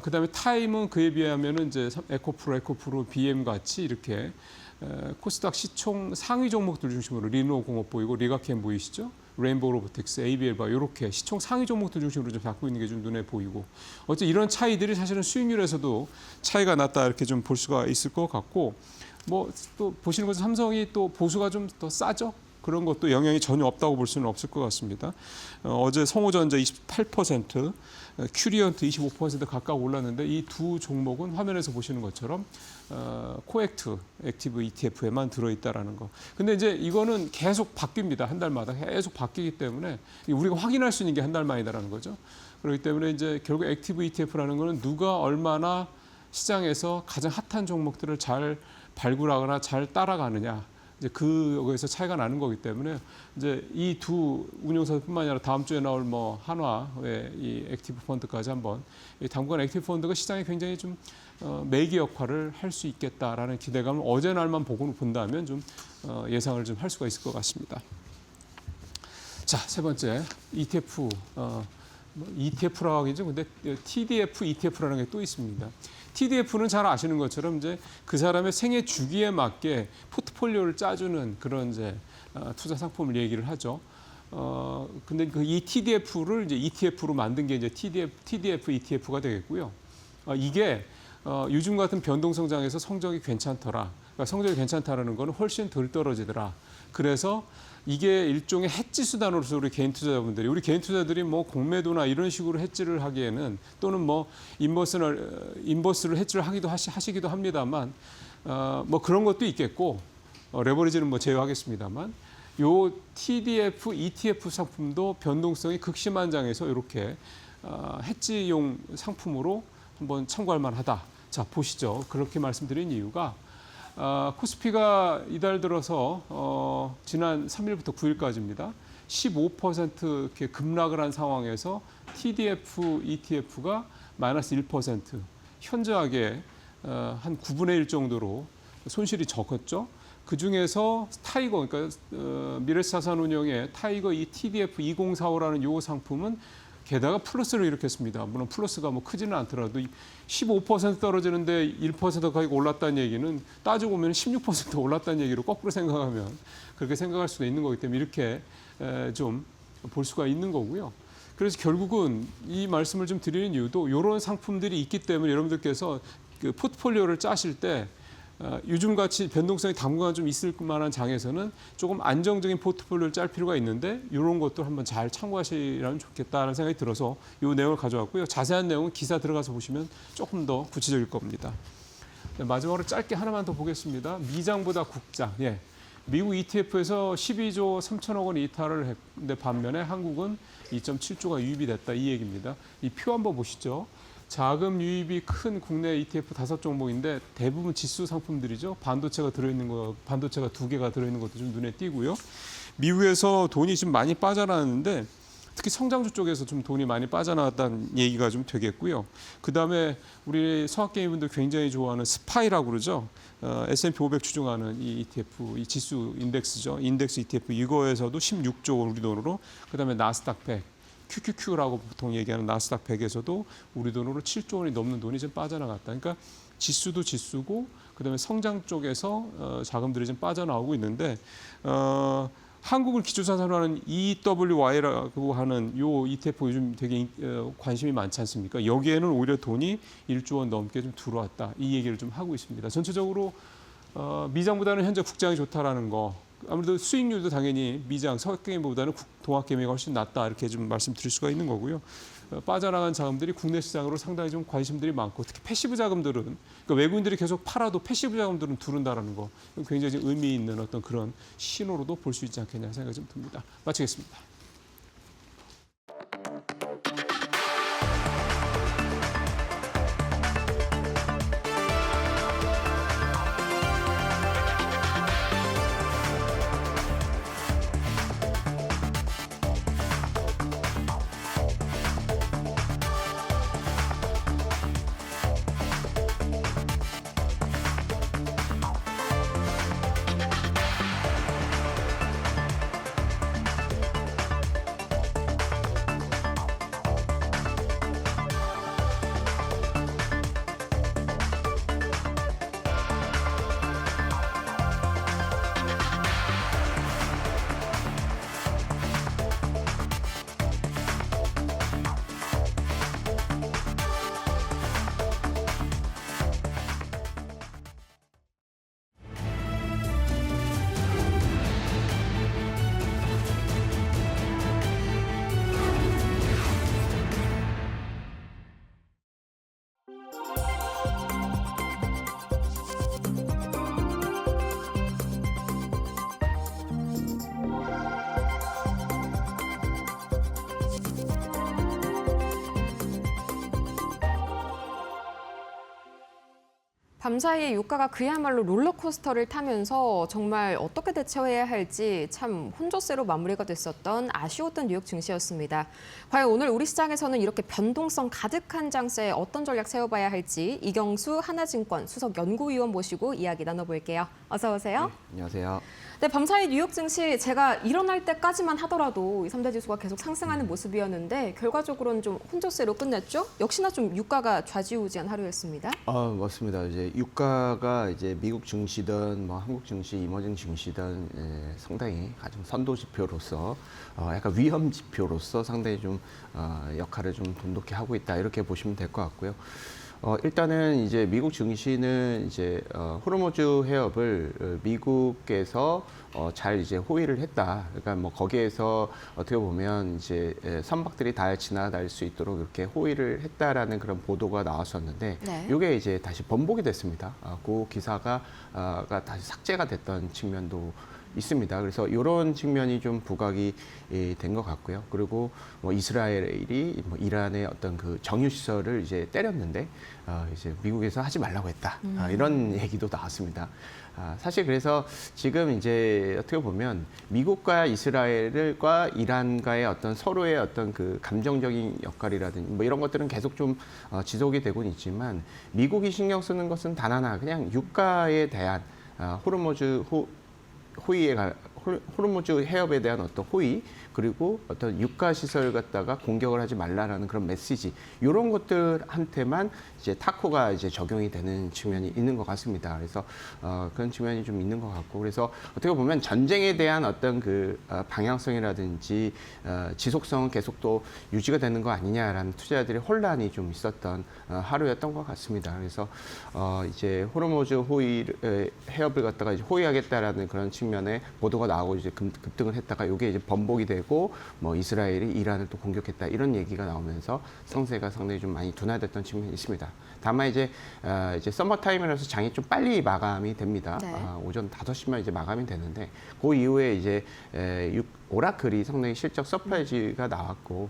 그다음에 타임은 그에 비하면은 이제 에코프로, BM 같이 이렇게 코스닥 시총 상위 종목들 중심으로 리노공업 보이고 리가캠 보이시죠? 레인보우 로보틱스, ABL바 이렇게 시총 상위 종목들 중심으로 좀 갖고 있는 게 좀 눈에 보이고 어째 이런 차이들이 사실은 수익률에서도 차이가 났다 이렇게 좀 볼 수가 있을 것 같고 뭐 또 보시는 것은 삼성이 또 보수가 좀 더 싸죠. 그런 것도 영향이 전혀 없다고 볼 수는 없을 것 같습니다. 어제 성호전자 28%, 큐리언트 25% 가까이 올랐는데 이 두 종목은 화면에서 보시는 것처럼 코액트 액티브 ETF에만 들어있다라는 거. 근데 이제 이거는 계속 바뀝니다. 한 달마다 계속 바뀌기 때문에 우리가 확인할 수 있는 게 한 달 만이다라는 거죠. 그렇기 때문에 이제 결국 액티브 ETF라는 거는 누가 얼마나 시장에서 가장 핫한 종목들을 잘 발굴하거나 잘 따라가느냐. 이제 그거에서 차이가 나는 거기 때문에 이제 이 두 운용사뿐만 아니라 다음 주에 나올 뭐 한화의 이 액티브 펀드까지 한번 이 당분간 액티브 펀드가 시장에 굉장히 좀 매기 역할을 할 수 있겠다라는 기대감을 어제 날만 보고 본다면 좀 예상을 좀 할 수가 있을 것 같습니다. 자, 세 번째 ETF. ETF라고 하겠죠. 근데 TDF, ETF라는 게 또 있습니다. TDF는 잘 아시는 것처럼 이제 그 사람의 생애 주기에 맞게 포트폴리오를 짜주는 그런 이제 투자 상품을 얘기를 하죠. 근데 이 TDF를 이제 ETF로 만든 게 이제 TDF ETF가 되겠고요. 이게 요즘 같은 변동성장에서 성적이 괜찮더라. 그러니까 성적이 괜찮다라는 거는 훨씬 덜 떨어지더라. 그래서 이게 일종의 해지 수단으로서 우리 개인 투자자들이 뭐 공매도나 이런 식으로 해지를 하기에는 또는 뭐 인버스를 해지를 하시기도 합니다만 뭐 그런 것도 있겠고 레버리지는 뭐 제외하겠습니다만 요 TDF, ETF 상품도 변동성이 극심한 장에서 이렇게 해지용 상품으로 한번 참고할 만하다. 자, 보시죠. 그렇게 말씀드린 이유가 코스피가 이달 들어서 지난 3일부터 9일까지입니다. 15% 이렇게 급락을 한 상황에서 TDF, ETF가 마이너스 1%, 현저하게 한 9분의 1 정도로 손실이 적었죠. 그 중에서 타이거, 그러니까 미래자산운용의 타이거 이 TDF 2045라는 요 상품은 게다가 플러스를 일으켰습니다. 물론 플러스가 뭐 크지는 않더라도 15% 떨어지는데 1% 가격 올랐다는 얘기는 따지고 보면 16% 올랐다는 얘기로 거꾸로 생각하면 그렇게 생각할 수도 있는 거기 때문에 이렇게 좀 볼 수가 있는 거고요. 그래서 결국은 이 말씀을 좀 드리는 이유도 이런 상품들이 있기 때문에 여러분들께서 그 포트폴리오를 짜실 때 요즘같이 변동성이 당분간 좀 있을 만한 장에서는 조금 안정적인 포트폴리오를 짤 필요가 있는데 이런 것도 한번 잘 참고하시면 좋겠다는 생각이 들어서 이 내용을 가져왔고요. 자세한 내용은 기사 들어가서 보시면 조금 더 구체적일 겁니다. 마지막으로 짧게 하나만 더 보겠습니다. 미장보다 국장. 예. 미국 ETF에서 12조 3천억 원 이탈을 했는데 반면에 한국은 2.7조가 유입이 됐다. 이 얘기입니다. 이 표 한번 보시죠. 자금 유입이 큰 국내 ETF 5종목인데 대부분 지수 상품들이죠. 반도체가 2개가 들어있는 것도 좀 눈에 띄고요. 미국에서 돈이 좀 많이 빠져나왔는데 특히 성장주 쪽에서 좀 돈이 많이 빠져나왔다는 얘기가 좀 되겠고요. 그다음에 우리 서학개미분들 굉장히 좋아하는 스파이라고 그러죠. S&P 500 추종하는 이 ETF, 이 지수 인덱스죠. 인덱스 ETF 이거에서도 16조 우리 돈으로, 그다음에 나스닥 100. QQQ라고 보통 얘기하는 나스닥 100에서도 우리 돈으로 7조 원이 넘는 돈이 좀 빠져나갔다. 그러니까 지수도 지수고 그다음에 성장 쪽에서 자금들이 좀 빠져나오고 있는데 한국을 기초자산으로 하는 EWY라고 하는 요 ETF 요즘 되게 관심이 많지 않습니까? 여기에는 오히려 돈이 1조 원 넘게 좀 들어왔다. 이 얘기를 좀 하고 있습니다. 전체적으로 미장보다는 현재 국장이 좋다라는 거. 아무래도 수익률도 당연히 미장, 서학개미보다는 동학개미가 훨씬 낫다 이렇게 좀 말씀드릴 수가 있는 거고요. 빠져나간 자금들이 국내 시장으로 상당히 좀 관심들이 많고 특히 패시브 자금들은 그러니까 외국인들이 계속 팔아도 패시브 자금들은 두른다라는 거 굉장히 좀 의미 있는 어떤 그런 신호로도 볼 수 있지 않겠냐 생각이 좀 듭니다. 마치겠습니다. 밤사이에 유가가 그야말로 롤러코스터를 타면서 정말 어떻게 대처해야 할지 참 혼조세로 마무리가 됐었던 아쉬웠던 뉴욕 증시였습니다. 과연 오늘 우리 시장에서는 이렇게 변동성 가득한 장세에 어떤 전략 세워봐야 할지 이경수 하나증권 수석 연구위원 모시고 이야기 나눠볼게요. 어서 오세요. 안녕하세요. 네, 밤사이 뉴욕 증시 제가 일어날 때까지만 하더라도 이 3대 지수가 계속 상승하는 모습이었는데 결과적으로는 좀 혼조세로 끝냈죠? 역시나 좀 유가가 좌지우지한 하루였습니다. 맞습니다. 이제 유가가 이제 미국 증시든 뭐 한국 증시, 이머징 증시든 상당히 가장 선도 지표로서 약간 위험 지표로서 상당히 좀 역할을 좀 돈독히 하고 있다 이렇게 보시면 될 것 같고요. 일단은 이제 미국 증시는 이제 호르무즈 해협을 미국에서 잘 이제 호위를 했다. 그러니까 뭐 거기에서 어떻게 보면 이제 선박들이 다 지나갈 수 있도록 이렇게 호위를 했다라는 그런 보도가 나왔었는데, 네. 이게 이제 다시 번복이 됐습니다. 그 기사가 다시 삭제가 됐던 측면도 있습니다. 그래서 이런 측면이 좀 부각이 된 것 같고요. 그리고 뭐 이스라엘이 뭐 이란의 어떤 그 정유 시설을 이제 때렸는데 이제 미국에서 하지 말라고 했다. 이런 얘기도 나왔습니다. 사실 그래서 지금 이제 어떻게 보면 미국과 이스라엘과 이란과의 어떤 서로의 어떤 그 감정적인 역할이라든지 뭐 이런 것들은 계속 좀 지속이 되고는 있지만 미국이 신경 쓰는 것은 단 하나, 그냥 유가에 대한 호르무즈 해협에 대한 어떤 호의, 그리고 어떤 유가 시설 갖다가 공격을 하지 말라라는 그런 메시지, 이런 것들한테만 이제 타코가 이제 적용이 되는 측면이 있는 것 같습니다. 그래서 그런 측면이 좀 있는 것 같고, 그래서 어떻게 보면 전쟁에 대한 어떤 그 방향성이라든지 지속성은 계속 또 유지가 되는 거 아니냐라는 투자자들의 혼란이 좀 있었던 하루였던 것 같습니다. 그래서 이제 호르무즈 해협을 갖다가 이제 호위하겠다라는 그런 측면의 보도가 나오고 이제 급등을 했다가 이게 이제 번복이 되고, 뭐 이스라엘이 이란을 또 공격했다 이런 얘기가 나오면서 상세가 상당히 좀 많이 둔화됐던 측면이 있습니다. 다만 이제 서머 타임이라서 장이 좀 빨리 마감이 됩니다. 네. 오전 5시면 이제 마감이 되는데, 그 이후에 이제 오라클이 상당히 실적 서프라이즈가 나왔고,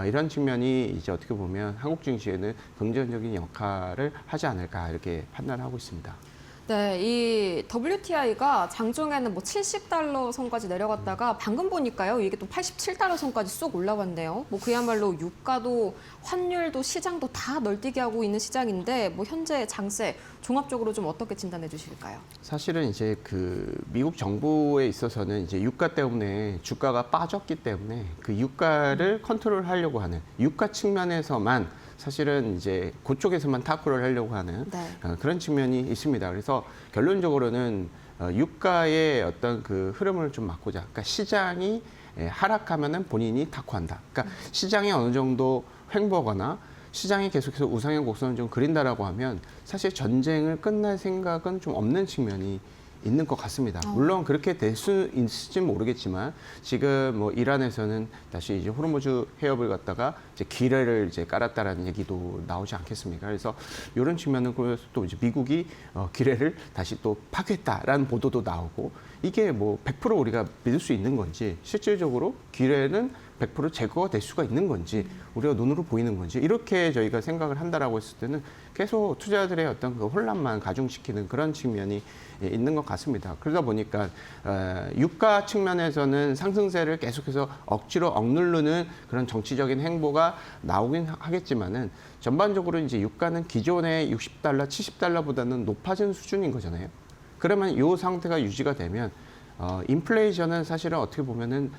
이런 측면이 이제 어떻게 보면 한국 증시에는 긍정적인 역할을 하지 않을까 이렇게 판단하고 있습니다. 네, 이 WTI가 장중에는 뭐 70달러 선까지 내려갔다가 방금 보니까요, 이게 또 87달러 선까지 쏙 올라왔네요. 뭐 그야말로 유가도 환율도 시장도 다 널뛰게 하고 있는 시장인데, 뭐 현재 장세 종합적으로 좀 어떻게 진단해 주실까요? 사실은 이제 그 미국 정부에 있어서는 이제 유가 때문에 주가가 빠졌기 때문에 그 유가를 컨트롤하려고 하는 유가 측면에서만 사실은 이제 그쪽에서만 타쿠를 하려고 하는 네. 그런 측면이 있습니다. 그래서 결론적으로는 유가의 어떤 그 흐름을 좀 막고자. 그러니까 시장이 하락하면은 본인이 타쿠한다. 그러니까 시장이 어느 정도 횡보거나 시장이 계속해서 우상향 곡선을 좀 그린다라고 하면 사실 전쟁을 끝날 생각은 좀 없는 측면이 있는 것 같습니다. 물론 그렇게 될 수 있을지 모르겠지만, 지금 뭐 이란에서는 다시 이제 호르무즈 해협을 갖다가 이제 기뢰를 이제 깔았다라는 얘기도 나오지 않겠습니까? 그래서 이런 측면은 또 이제 미국이 기뢰를 다시 또 파괴했다라는 보도도 나오고, 이게 뭐 100% 우리가 믿을 수 있는 건지, 실질적으로 기뢰는 100% 제거가 될 수가 있는 건지, 우리가 눈으로 보이는 건지, 이렇게 저희가 생각을 한다라고 했을 때는 계속 투자자들의 어떤 그 혼란만 가중시키는 그런 측면이 있는 것 같습니다. 그러다 보니까 유가 측면에서는 상승세를 계속해서 억지로 억누르는 그런 정치적인 행보가 나오긴 하겠지만은, 전반적으로 이제 유가는 기존의 60달러, 70달러보다는 높아진 수준인 거잖아요. 그러면 이 상태가 유지가 되면 인플레이션은 사실은 어떻게 보면은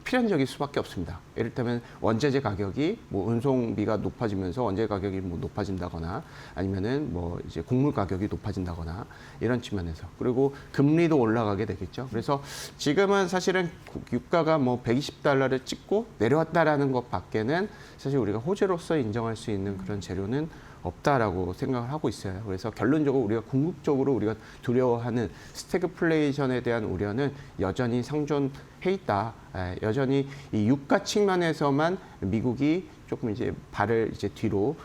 필연적일 수밖에 없습니다. 이를테면 원재재 가격이 뭐 운송비가 높아지면서 원재 가격이 뭐 높아진다거나, 아니면은 뭐 이제 곡물 가격이 높아진다거나, 이런 측면에서, 그리고 금리도 올라가게 되겠죠. 그래서 지금은 사실은 유가가 뭐 120달러를 찍고 내려왔다라는 것밖에는 사실 우리가 호재로서 인정할 수 있는 그런 재료는 없다라고 생각을 하고 있어요. 그래서 결론적으로 우리가 궁극적으로 우리가 두려워하는 스태그플레이션에 대한 우려는 여전히 상존해 있다. 여전히 이 유가 측면에서만 미국이 조금 이제 발을 이제 뒤로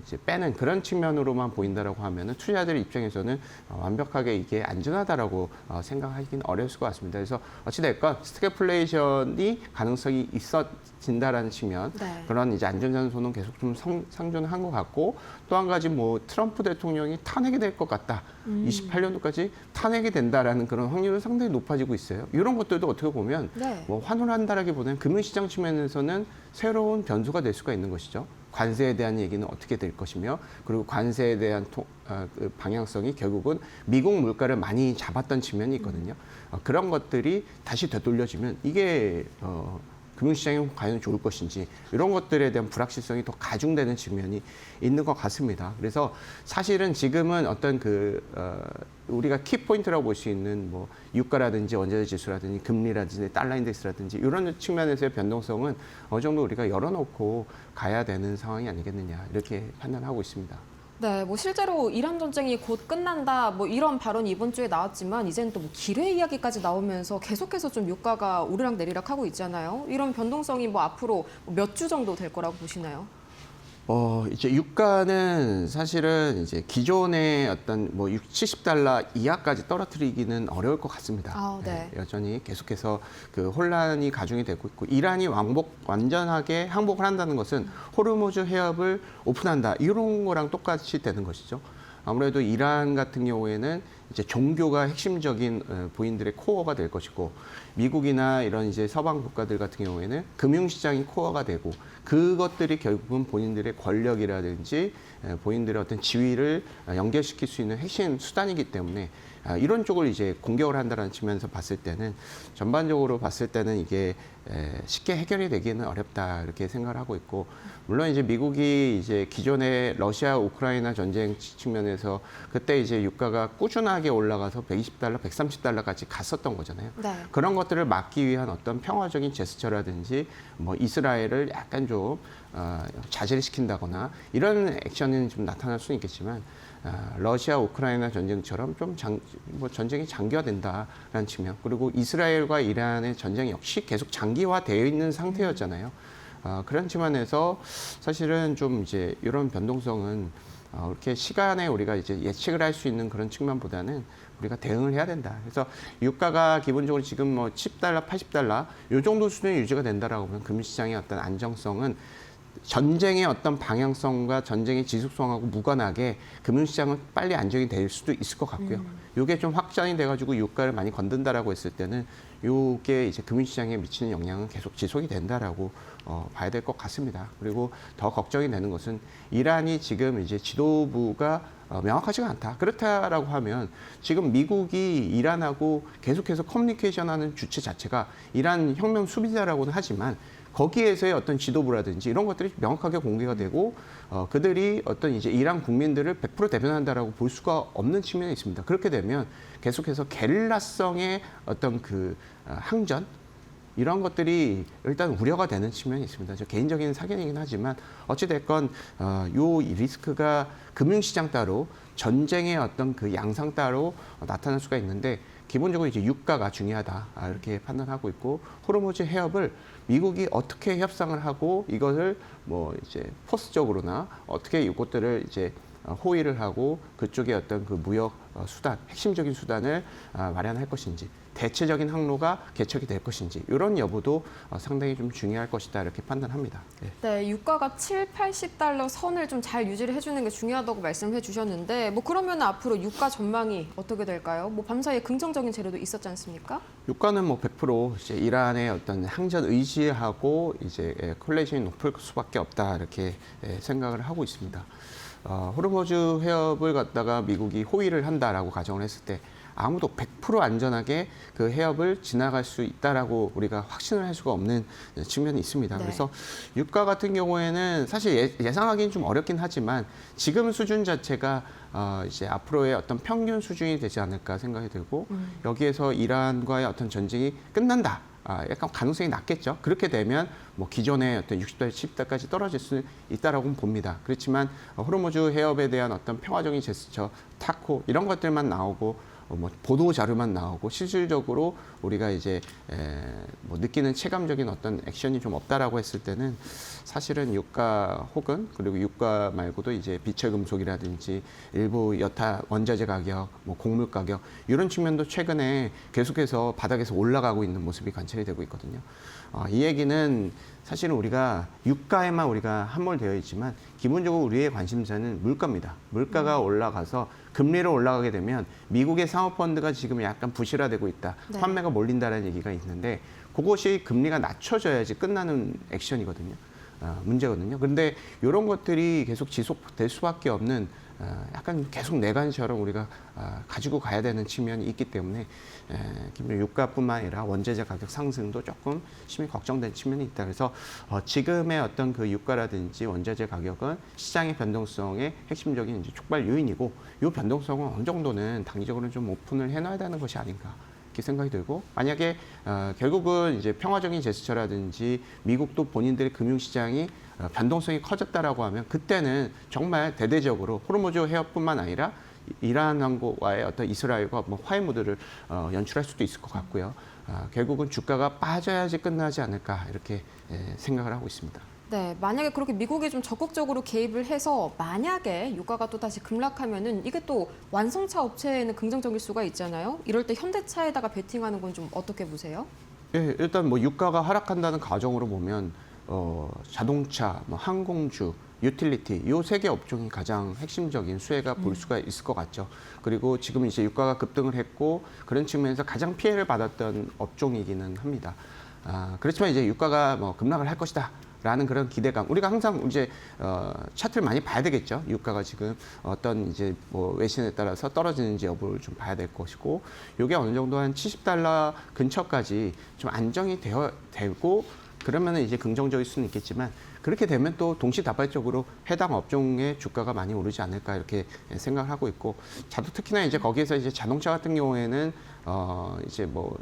이제 빼는 그런 측면으로만 보인다라고 하면은 투자자들 입장에서는 완벽하게 이게 안전하다라고 생각하기는 어려울 것 같습니다. 그래서 어찌됐건 스태그플레이션이 가능성이 있어진다라는 측면, 네. 그런 이제 안전장소는 계속 좀 상존한 것 같고, 또 한 가지 뭐 트럼프 대통령이 탄핵이 될 것 같다, 28년도까지 탄핵이 된다라는 그런 확률은 상당히 높아지고 있어요. 이런 것들도 어떻게 보면 네. 뭐 환원한다라기보다는 금융시장 측면에서는 새로운 변수가 될 수가 있는 것이죠. 관세에 대한 얘기는 어떻게 될 것이며, 그리고 관세에 대한 그 방향성이 결국은 미국 물가를 많이 잡았던 측면이 있거든요. 그런 것들이 다시 되돌려지면 이게 금융시장이 과연 좋을 것인지, 이런 것들에 대한 불확실성이 더 가중되는 측면이 있는 것 같습니다. 그래서 사실은 지금은 어떤 우리가 키포인트라고 볼 수 있는 뭐 유가라든지 원자재 지수라든지 금리라든지 달러 인덱스라든지 이런 측면에서의 변동성은 어느 정도 우리가 열어놓고 가야 되는 상황이 아니겠느냐, 이렇게 판단하고 있습니다. 네, 뭐 실제로 이란 전쟁이 곧 끝난다, 뭐 이런 발언이 이번 주에 나왔지만 이제는 또 뭐 기회 이야기까지 나오면서 계속해서 좀 유가가 오르락 내리락 하고 있잖아요. 이런 변동성이 뭐 앞으로 몇 주 정도 될 거라고 보시나요? 이제 유가는 사실은 이제 기존의 어떤 뭐 70달러 이하까지 떨어뜨리기는 어려울 것 같습니다. 아, 네. 여전히 계속해서 그 혼란이 가중이 되고 있고, 이란이 완전하게 항복을 한다는 것은 호르무즈 해협을 오픈한다, 이런 거랑 똑같이 되는 것이죠. 아무래도 이란 같은 경우에는 이제 종교가 핵심적인 본인들의 코어가 될 것이고, 미국이나 이런 이제 서방 국가들 같은 경우에는 금융시장이 코어가 되고, 그것들이 결국은 본인들의 권력이라든지 본인들의 어떤 지위를 연결시킬 수 있는 핵심 수단이기 때문에, 이런 쪽을 이제 공격을 한다는 측면에서 봤을 때는, 전반적으로 봤을 때는 이게 쉽게 해결이 되기는 어렵다, 이렇게 생각을 하고 있고, 물론 이제 미국이 이제 기존의 러시아 우크라이나 전쟁 측면에서 그때 이제 유가가 꾸준하게 올라가서 120달러, 130달러까지 갔었던 거잖아요. 네. 그런 것들을 막기 위한 어떤 평화적인 제스처라든지 뭐 이스라엘을 약간 좀 자제를 시킨다거나 이런 액션은 좀 나타날 수는 있겠지만, 러시아 우크라이나 전쟁처럼 좀 전쟁이 장기화된다라는 측면, 그리고 이스라엘과 이란의 전쟁 역시 계속 장기화되어 있는 상태였잖아요. 그런 측면에서 사실은 좀 이제 이런 변동성은 이렇게 시간에 우리가 이제 예측을 할 수 있는 그런 측면보다는 우리가 대응을 해야 된다. 그래서 유가가 기본적으로 지금 뭐 10달러, 80달러 이 정도 수준이 유지가 된다라고 보면 금융시장의 어떤 안정성은 전쟁의 어떤 방향성과 전쟁의 지속성하고 무관하게 금융시장은 빨리 안정이 될 수도 있을 것 같고요. 이게 좀 확장이 돼가지고 유가를 많이 건든다라고 했을 때는 이게 이제 금융시장에 미치는 영향은 계속 지속이 된다라고 봐야 될 것 같습니다. 그리고 더 걱정이 되는 것은 이란이 지금 이제 지도부가 명확하지가 않다. 그렇다라고 하면 지금 미국이 이란하고 계속해서 커뮤니케이션하는 주체 자체가 이란 혁명 수비자라고는 하지만, 거기에서의 어떤 지도부라든지 이런 것들이 명확하게 공개가 되고, 그들이 어떤 이제 이란 국민들을 100% 대변한다라고 볼 수가 없는 측면이 있습니다. 그렇게 되면 계속해서 게릴라성의 어떤 그 항전, 이런 것들이 일단 우려가 되는 측면이 있습니다. 저 개인적인 사견이긴 하지만 어찌됐건 요 리스크가 금융시장 따로, 전쟁의 어떤 그 양상 따로 나타날 수가 있는데, 기본적으로 이제 유가가 중요하다, 이렇게 판단하고 있고, 호르무즈 해협을 미국이 어떻게 협상을 하고 이것을 뭐 이제 포스적으로나 어떻게 이것들을 이제 호의를 하고 그쪽에 어떤 그 무역 수단, 핵심적인 수단을 마련할 것인지, 대체적인 항로가 개척이 될 것인지, 이런 여부도 상당히 좀 중요할 것이다, 이렇게 판단합니다. 네. 네, 유가가 7, 80달러 선을 좀 잘 유지를 해주는 게 중요하다고 말씀해 주셨는데, 뭐 그러면 앞으로 유가 전망이 어떻게 될까요? 뭐 밤사이에 긍정적인 재료도 있었지 않습니까? 유가는 뭐 100% 이제 이란의 어떤 항전 의지하고 이제 콜레이션이 높을 수밖에 없다, 이렇게 생각을 하고 있습니다. 호르무즈 해협을 갖다가 미국이 호위를 한다라고 가정을 했을 때, 아무도 100% 안전하게 그 해협을 지나갈 수 있다라고 우리가 확신을 할 수가 없는 측면이 있습니다. 네. 그래서 유가 같은 경우에는 사실 예상하기는 좀 어렵긴 하지만, 지금 수준 자체가 이제 앞으로의 어떤 평균 수준이 되지 않을까 생각이 들고, 여기에서 이란과의 어떤 전쟁이 끝난다, 약간 가능성이 낮겠죠. 그렇게 되면 뭐 기존의 어떤 60달, 70달까지 떨어질 수 있다라고는 봅니다. 그렇지만 호르무즈 해협에 대한 어떤 평화적인 제스처, 타코 이런 것들만 나오고 뭐 보도 자료만 나오고 실질적으로 우리가 이제 뭐 느끼는 체감적인 어떤 액션이 좀 없다라고 했을 때는 사실은 유가 혹은 그리고 유가 말고도 이제 비철 금속이라든지 일부 여타 원자재 가격, 뭐 곡물 가격 이런 측면도 최근에 계속해서 바닥에서 올라가고 있는 모습이 관찰이 되고 있거든요. 이 얘기는 사실은 우리가 유가에만 우리가 함몰되어 있지만 기본적으로 우리의 관심사는 물가입니다. 물가가 올라가서 금리로 올라가게 되면 미국의 사모펀드가 지금 약간 부실화되고 있다. 네. 환매가 몰린다는 얘기가 있는데 그것이 금리가 낮춰져야지 끝나는 액션이거든요. 문제거든요. 그런데 이런 것들이 계속 지속될 수밖에 없는 약간 계속 내관처럼 우리가 가지고 가야 되는 측면이 있기 때문에 기본 유가뿐만 아니라 원재재 가격 상승도 조금 심히 걱정된 측면이 있다. 그래서 지금의 어떤 그 유가라든지 원재재 가격은 시장의 변동성의 핵심적인 이제 촉발 요인이고 이 변동성은 어느 정도는 단기적으로 좀 오픈을 해놔야 되는 것이 아닌가. 이렇게 생각이 들고 만약에 결국은 이제 평화적인 제스처라든지 미국도 본인들의 금융시장이 변동성이 커졌다라고 하면 그때는 정말 대대적으로 호르무즈 해협뿐만 아니라 이란과의 어떤 이스라엘과 뭐 화해 무드를 연출할 수도 있을 것 같고요. 결국은 주가가 빠져야지 끝나지 않을까 이렇게 생각을 하고 있습니다. 네, 만약에 그렇게 미국이 좀 적극적으로 개입을 해서 만약에 유가가 또 다시 급락하면은 이게 또 완성차 업체에는 긍정적일 수가 있잖아요. 이럴 때 현대차에다가 베팅하는 건 좀 어떻게 보세요? 예, 일단 뭐 유가가 하락한다는 가정으로 보면 자동차, 뭐 항공주, 유틸리티 이 세 개 업종이 가장 핵심적인 수혜가 볼 수가 있을 것 같죠. 그리고 지금 이제 유가가 급등을 했고 그런 측면에서 가장 피해를 받았던 업종이기는 합니다. 그렇지만 이제 유가가 뭐 급락을 할 것이다. 라는 그런 기대감. 우리가 항상 이제 차트를 많이 봐야 되겠죠. 유가가 지금 어떤 이제 뭐 외신에 따라서 떨어지는지 여부를 좀 봐야 될 것이고, 이게 어느 정도 한 $70 근처까지 좀 안정이 되고 그러면은 이제 긍정적일 수는 있겠지만 그렇게 되면 또 동시다발적으로 해당 업종의 주가가 많이 오르지 않을까 이렇게 생각을 하고 있고, 특히나 이제 거기에서 이제 자동차 같은 경우에는 이제 뭐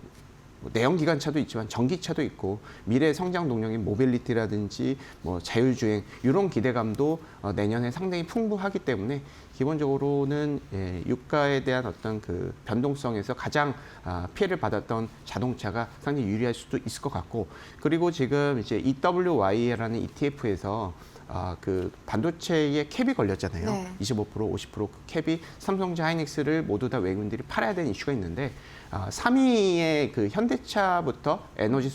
내연기관차도 있지만 전기차도 있고 미래의 성장 동력인 모빌리티라든지 뭐 자율주행 이런 기대감도 내년에 상당히 풍부하기 때문에 기본적으로는 유가에 대한 어떤 그 변동성에서 가장 피해를 받았던 자동차가 상당히 유리할 수도 있을 것 같고, 그리고 지금 이제 EWY라는 ETF에서 그 반도체에 캡이 걸렸잖아요. 네. 25%, 50% 그 캡이 삼성전자 하이닉스를 모두 다 외국인들이 팔아야 되는 이슈가 있는데 3위의 그 현대차부터 LG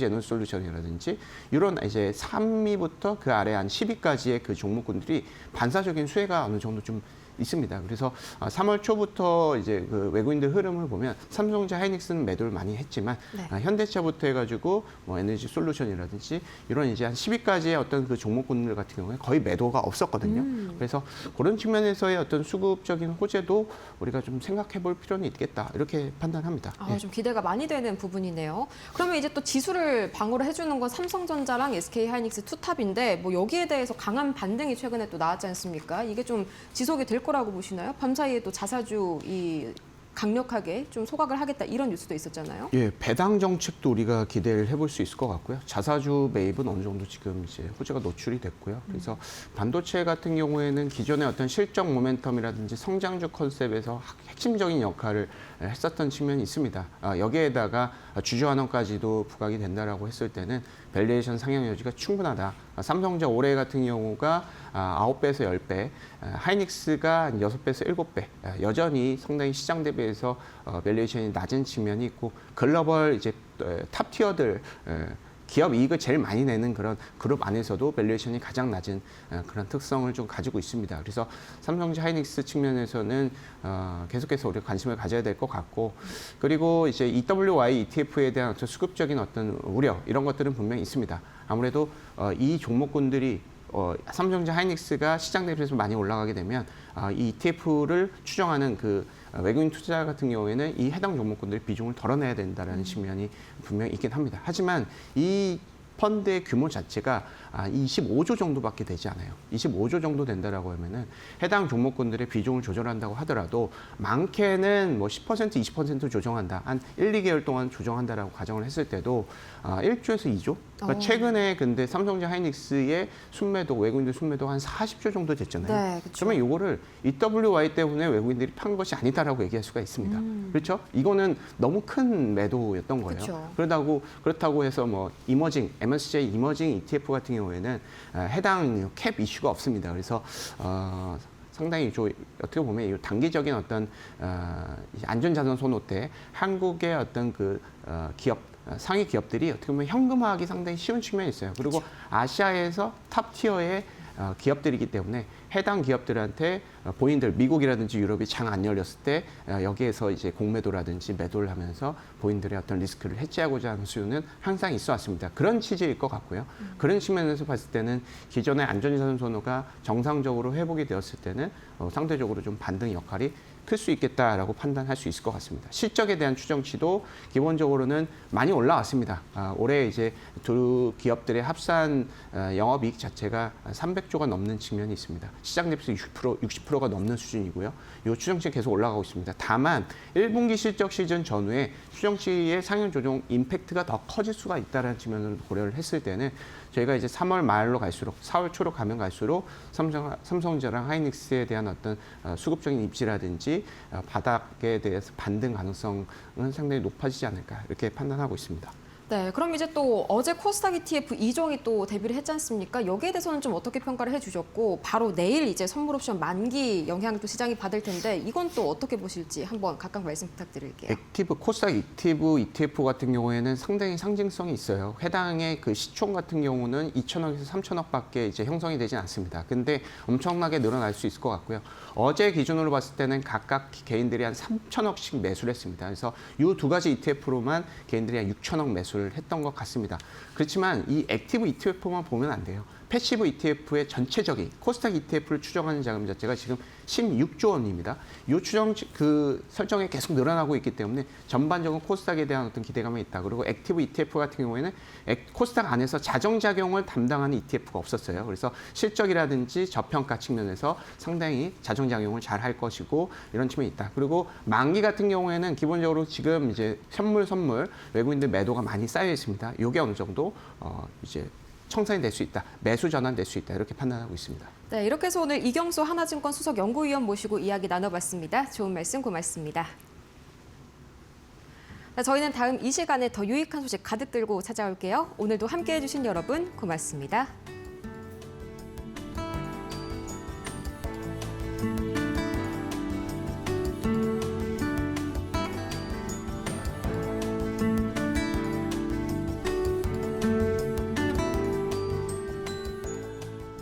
에너지 솔루션이라든지 이런 이제 3위부터 그 아래 한 10위까지의 그 종목군들이 반사적인 수혜가 어느 정도 좀 있습니다. 그래서 3월 초부터 이제 그 외국인들 흐름을 보면 삼성전자 하이닉스는 매도를 많이 했지만 네. 현대차부터 해가지고 뭐 에너지 솔루션이라든지 이런 이제 한 10위까지의 어떤 그 종목군들 같은 경우에 거의 매도가 없었거든요. 그래서 그런 측면에서의 어떤 수급적인 호재도 우리가 좀 생각해 볼 필요는 있겠다 이렇게 판단합니다. 좀 기대가 많이 되는 부분이네요. 그러면 이제 또 지수를 방어를 해주는 건 삼성전자랑 SK 하이닉스 투탑인데 뭐 여기에 대해서 강한 반등이 최근에 또 나왔지 않습니까? 이게 좀 지속이 될 거라고 보시나요? 밤사이에 또 자사주 강력하게 좀 소각을 하겠다 이런 뉴스도 있었잖아요. 예, 배당 정책도 우리가 기대를 해볼 수 있을 것 같고요. 자사주 매입은 어느 정도 지금 이제 호재가 노출이 됐고요. 그래서 반도체 같은 경우에는 기존의 어떤 실적 모멘텀이라든지 성장주 컨셉에서 핵심적인 역할을 했었던 측면이 있습니다. 여기에다가 주주환원까지도 부각이 된다라고 했을 때는 밸류에이션 상향 여지가 충분하다. 삼성전자 올해 같은 경우가 9배에서 10배, 하이닉스가 한 6배에서 7배, 여전히 상당히 시장 대비해서 밸류에이션이 낮은 측면이 있고 글로벌 이제 탑 티어들 기업 이익을 제일 많이 내는 그런 그룹 안에서도 밸류에이션이 가장 낮은 그런 특성을 좀 가지고 있습니다. 그래서 삼성전자 하이닉스 측면에서는 계속해서 우리가 관심을 가져야 될 것 같고, 그리고 이제 EWY ETF에 대한 어떤 수급적인 어떤 우려 이런 것들은 분명히 있습니다. 아무래도 이 종목군들이 삼성전자 하이닉스가 시장 대비해서 많이 올라가게 되면 이 ETF를 추정하는 그 외국인 투자자 같은 경우에는 이 해당 종목군들의 비중을 덜어내야 된다는 측면이 분명히 있긴 합니다. 하지만 이 펀드의 규모 자체가 25조 정도밖에 되지 않아요. 25조 정도 된다라고 하면은 해당 종목군들의 비중을 조절한다고 하더라도 많게는 뭐 10%, 20% 조정한다. 한 1, 2개월 동안 조정한다라고 가정을 했을 때도 1조에서 2조? 그러니까 최근에 근데 삼성전자 하이닉스의 순매도, 외국인들 순매도 한 40조 정도 됐잖아요. 네, 그렇죠. 그러면 이거를 EWY 때문에 외국인들이 판 것이 아니다라고 얘기할 수가 있습니다. 그렇죠? 이거는 너무 큰 매도였던 거예요. 그렇죠. 그렇다고 해서 뭐 이머징, MSCI 이머징 ETF 같은 경우에는 해당 캡 이슈가 없습니다. 그래서 상당히 어떻게 보면 이 단기적인 어떤 안전자산 선호 때 한국의 어떤 기업 상위 기업들이 어떻게 보면 현금화하기 상당히 쉬운 측면이 있어요. 그리고 아시아에서 탑 티어의 기업들이기 때문에 해당 기업들한테 본인들 미국이라든지 유럽이 장 안 열렸을 때 여기에서 이제 공매도라든지 매도를 하면서 본인들의 어떤 리스크를 해지하고자 하는 수요는 항상 있어 왔습니다. 그런 취지일 것 같고요. 그런 측면에서 봤을 때는 기존의 안전자산 선호가 정상적으로 회복이 되었을 때는 상대적으로 좀 반등 역할이 클 수 있겠다라고 판단할 수 있을 것 같습니다. 실적에 대한 추정치도 기본적으로는 많이 올라왔습니다. 올해 이제 두 기업들의 합산 영업이익 자체가 300조가 넘는 측면이 있습니다. 시장 대비해서 60%가 넘는 수준이고요. 이 추정치 계속 올라가고 있습니다. 다만 1분기 실적 시즌 전후에 추정치의 상향 조정 임팩트가 더 커질 수가 있다는 측면으로 고려를 했을 때는 저희가 이제 3월 말로 갈수록 4월 초로 가면 갈수록 삼성전자랑 하이닉스에 대한 어떤 수급적인 입지라든지 바닥에 대해서 반등 가능성은 상당히 높아지지 않을까 이렇게 판단하고 있습니다. 네, 그럼 이제 또 어제 코스닥 ETF 2종이 또 데뷔를 했지 않습니까? 여기에 대해서는 좀 어떻게 평가를 해주셨고 바로 내일 이제 선물 옵션 만기 영향을 또 시장이 받을 텐데 이건 또 어떻게 보실지 한번 각각 말씀 부탁드릴게요. 코스닥 액티브 ETF 같은 경우에는 상당히 상징성이 있어요. 해당의 그 시총 같은 경우는 2천억에서 3천억밖에 이제 형성이 되진 않습니다. 근데 엄청나게 늘어날 수 있을 것 같고요. 어제 기준으로 봤을 때는 각각 개인들이 한 3천억씩 매수를 했습니다. 그래서 이 두 가지 ETF로만 개인들이 한 6천억 매수를 했던 것 같습니다. 그렇지만 이 액티브 ETF만 보면 안 돼요. 패시브 ETF의 전체적인 코스닥 ETF를 추정하는 자금 자체가 지금 16조 원입니다. 이 추정 설정이 계속 늘어나고 있기 때문에 전반적으로 코스닥에 대한 어떤 기대감이 있다. 그리고 액티브 ETF 같은 경우에는 코스닥 안에서 자정작용을 담당하는 ETF가 없었어요. 그래서 실적이라든지 저평가 측면에서 상당히 자정작용을 잘 할 것이고 이런 측면이 있다. 그리고 만기 같은 경우에는 기본적으로 지금 이제 선물 외국인들 매도가 많이 쌓여 있습니다. 이게 어느 정도 이제 청산이 될 수 있다. 매수 전환될 수 있다. 이렇게 판단하고 있습니다. 네, 이렇게 해서 오늘 이경수 하나증권 수석 연구위원 모시고 이야기 나눠봤습니다. 좋은 말씀 고맙습니다. 네, 저희는 다음 이 시간에 더 유익한 소식 가득 들고 찾아올게요. 오늘도 함께해 주신 여러분 고맙습니다.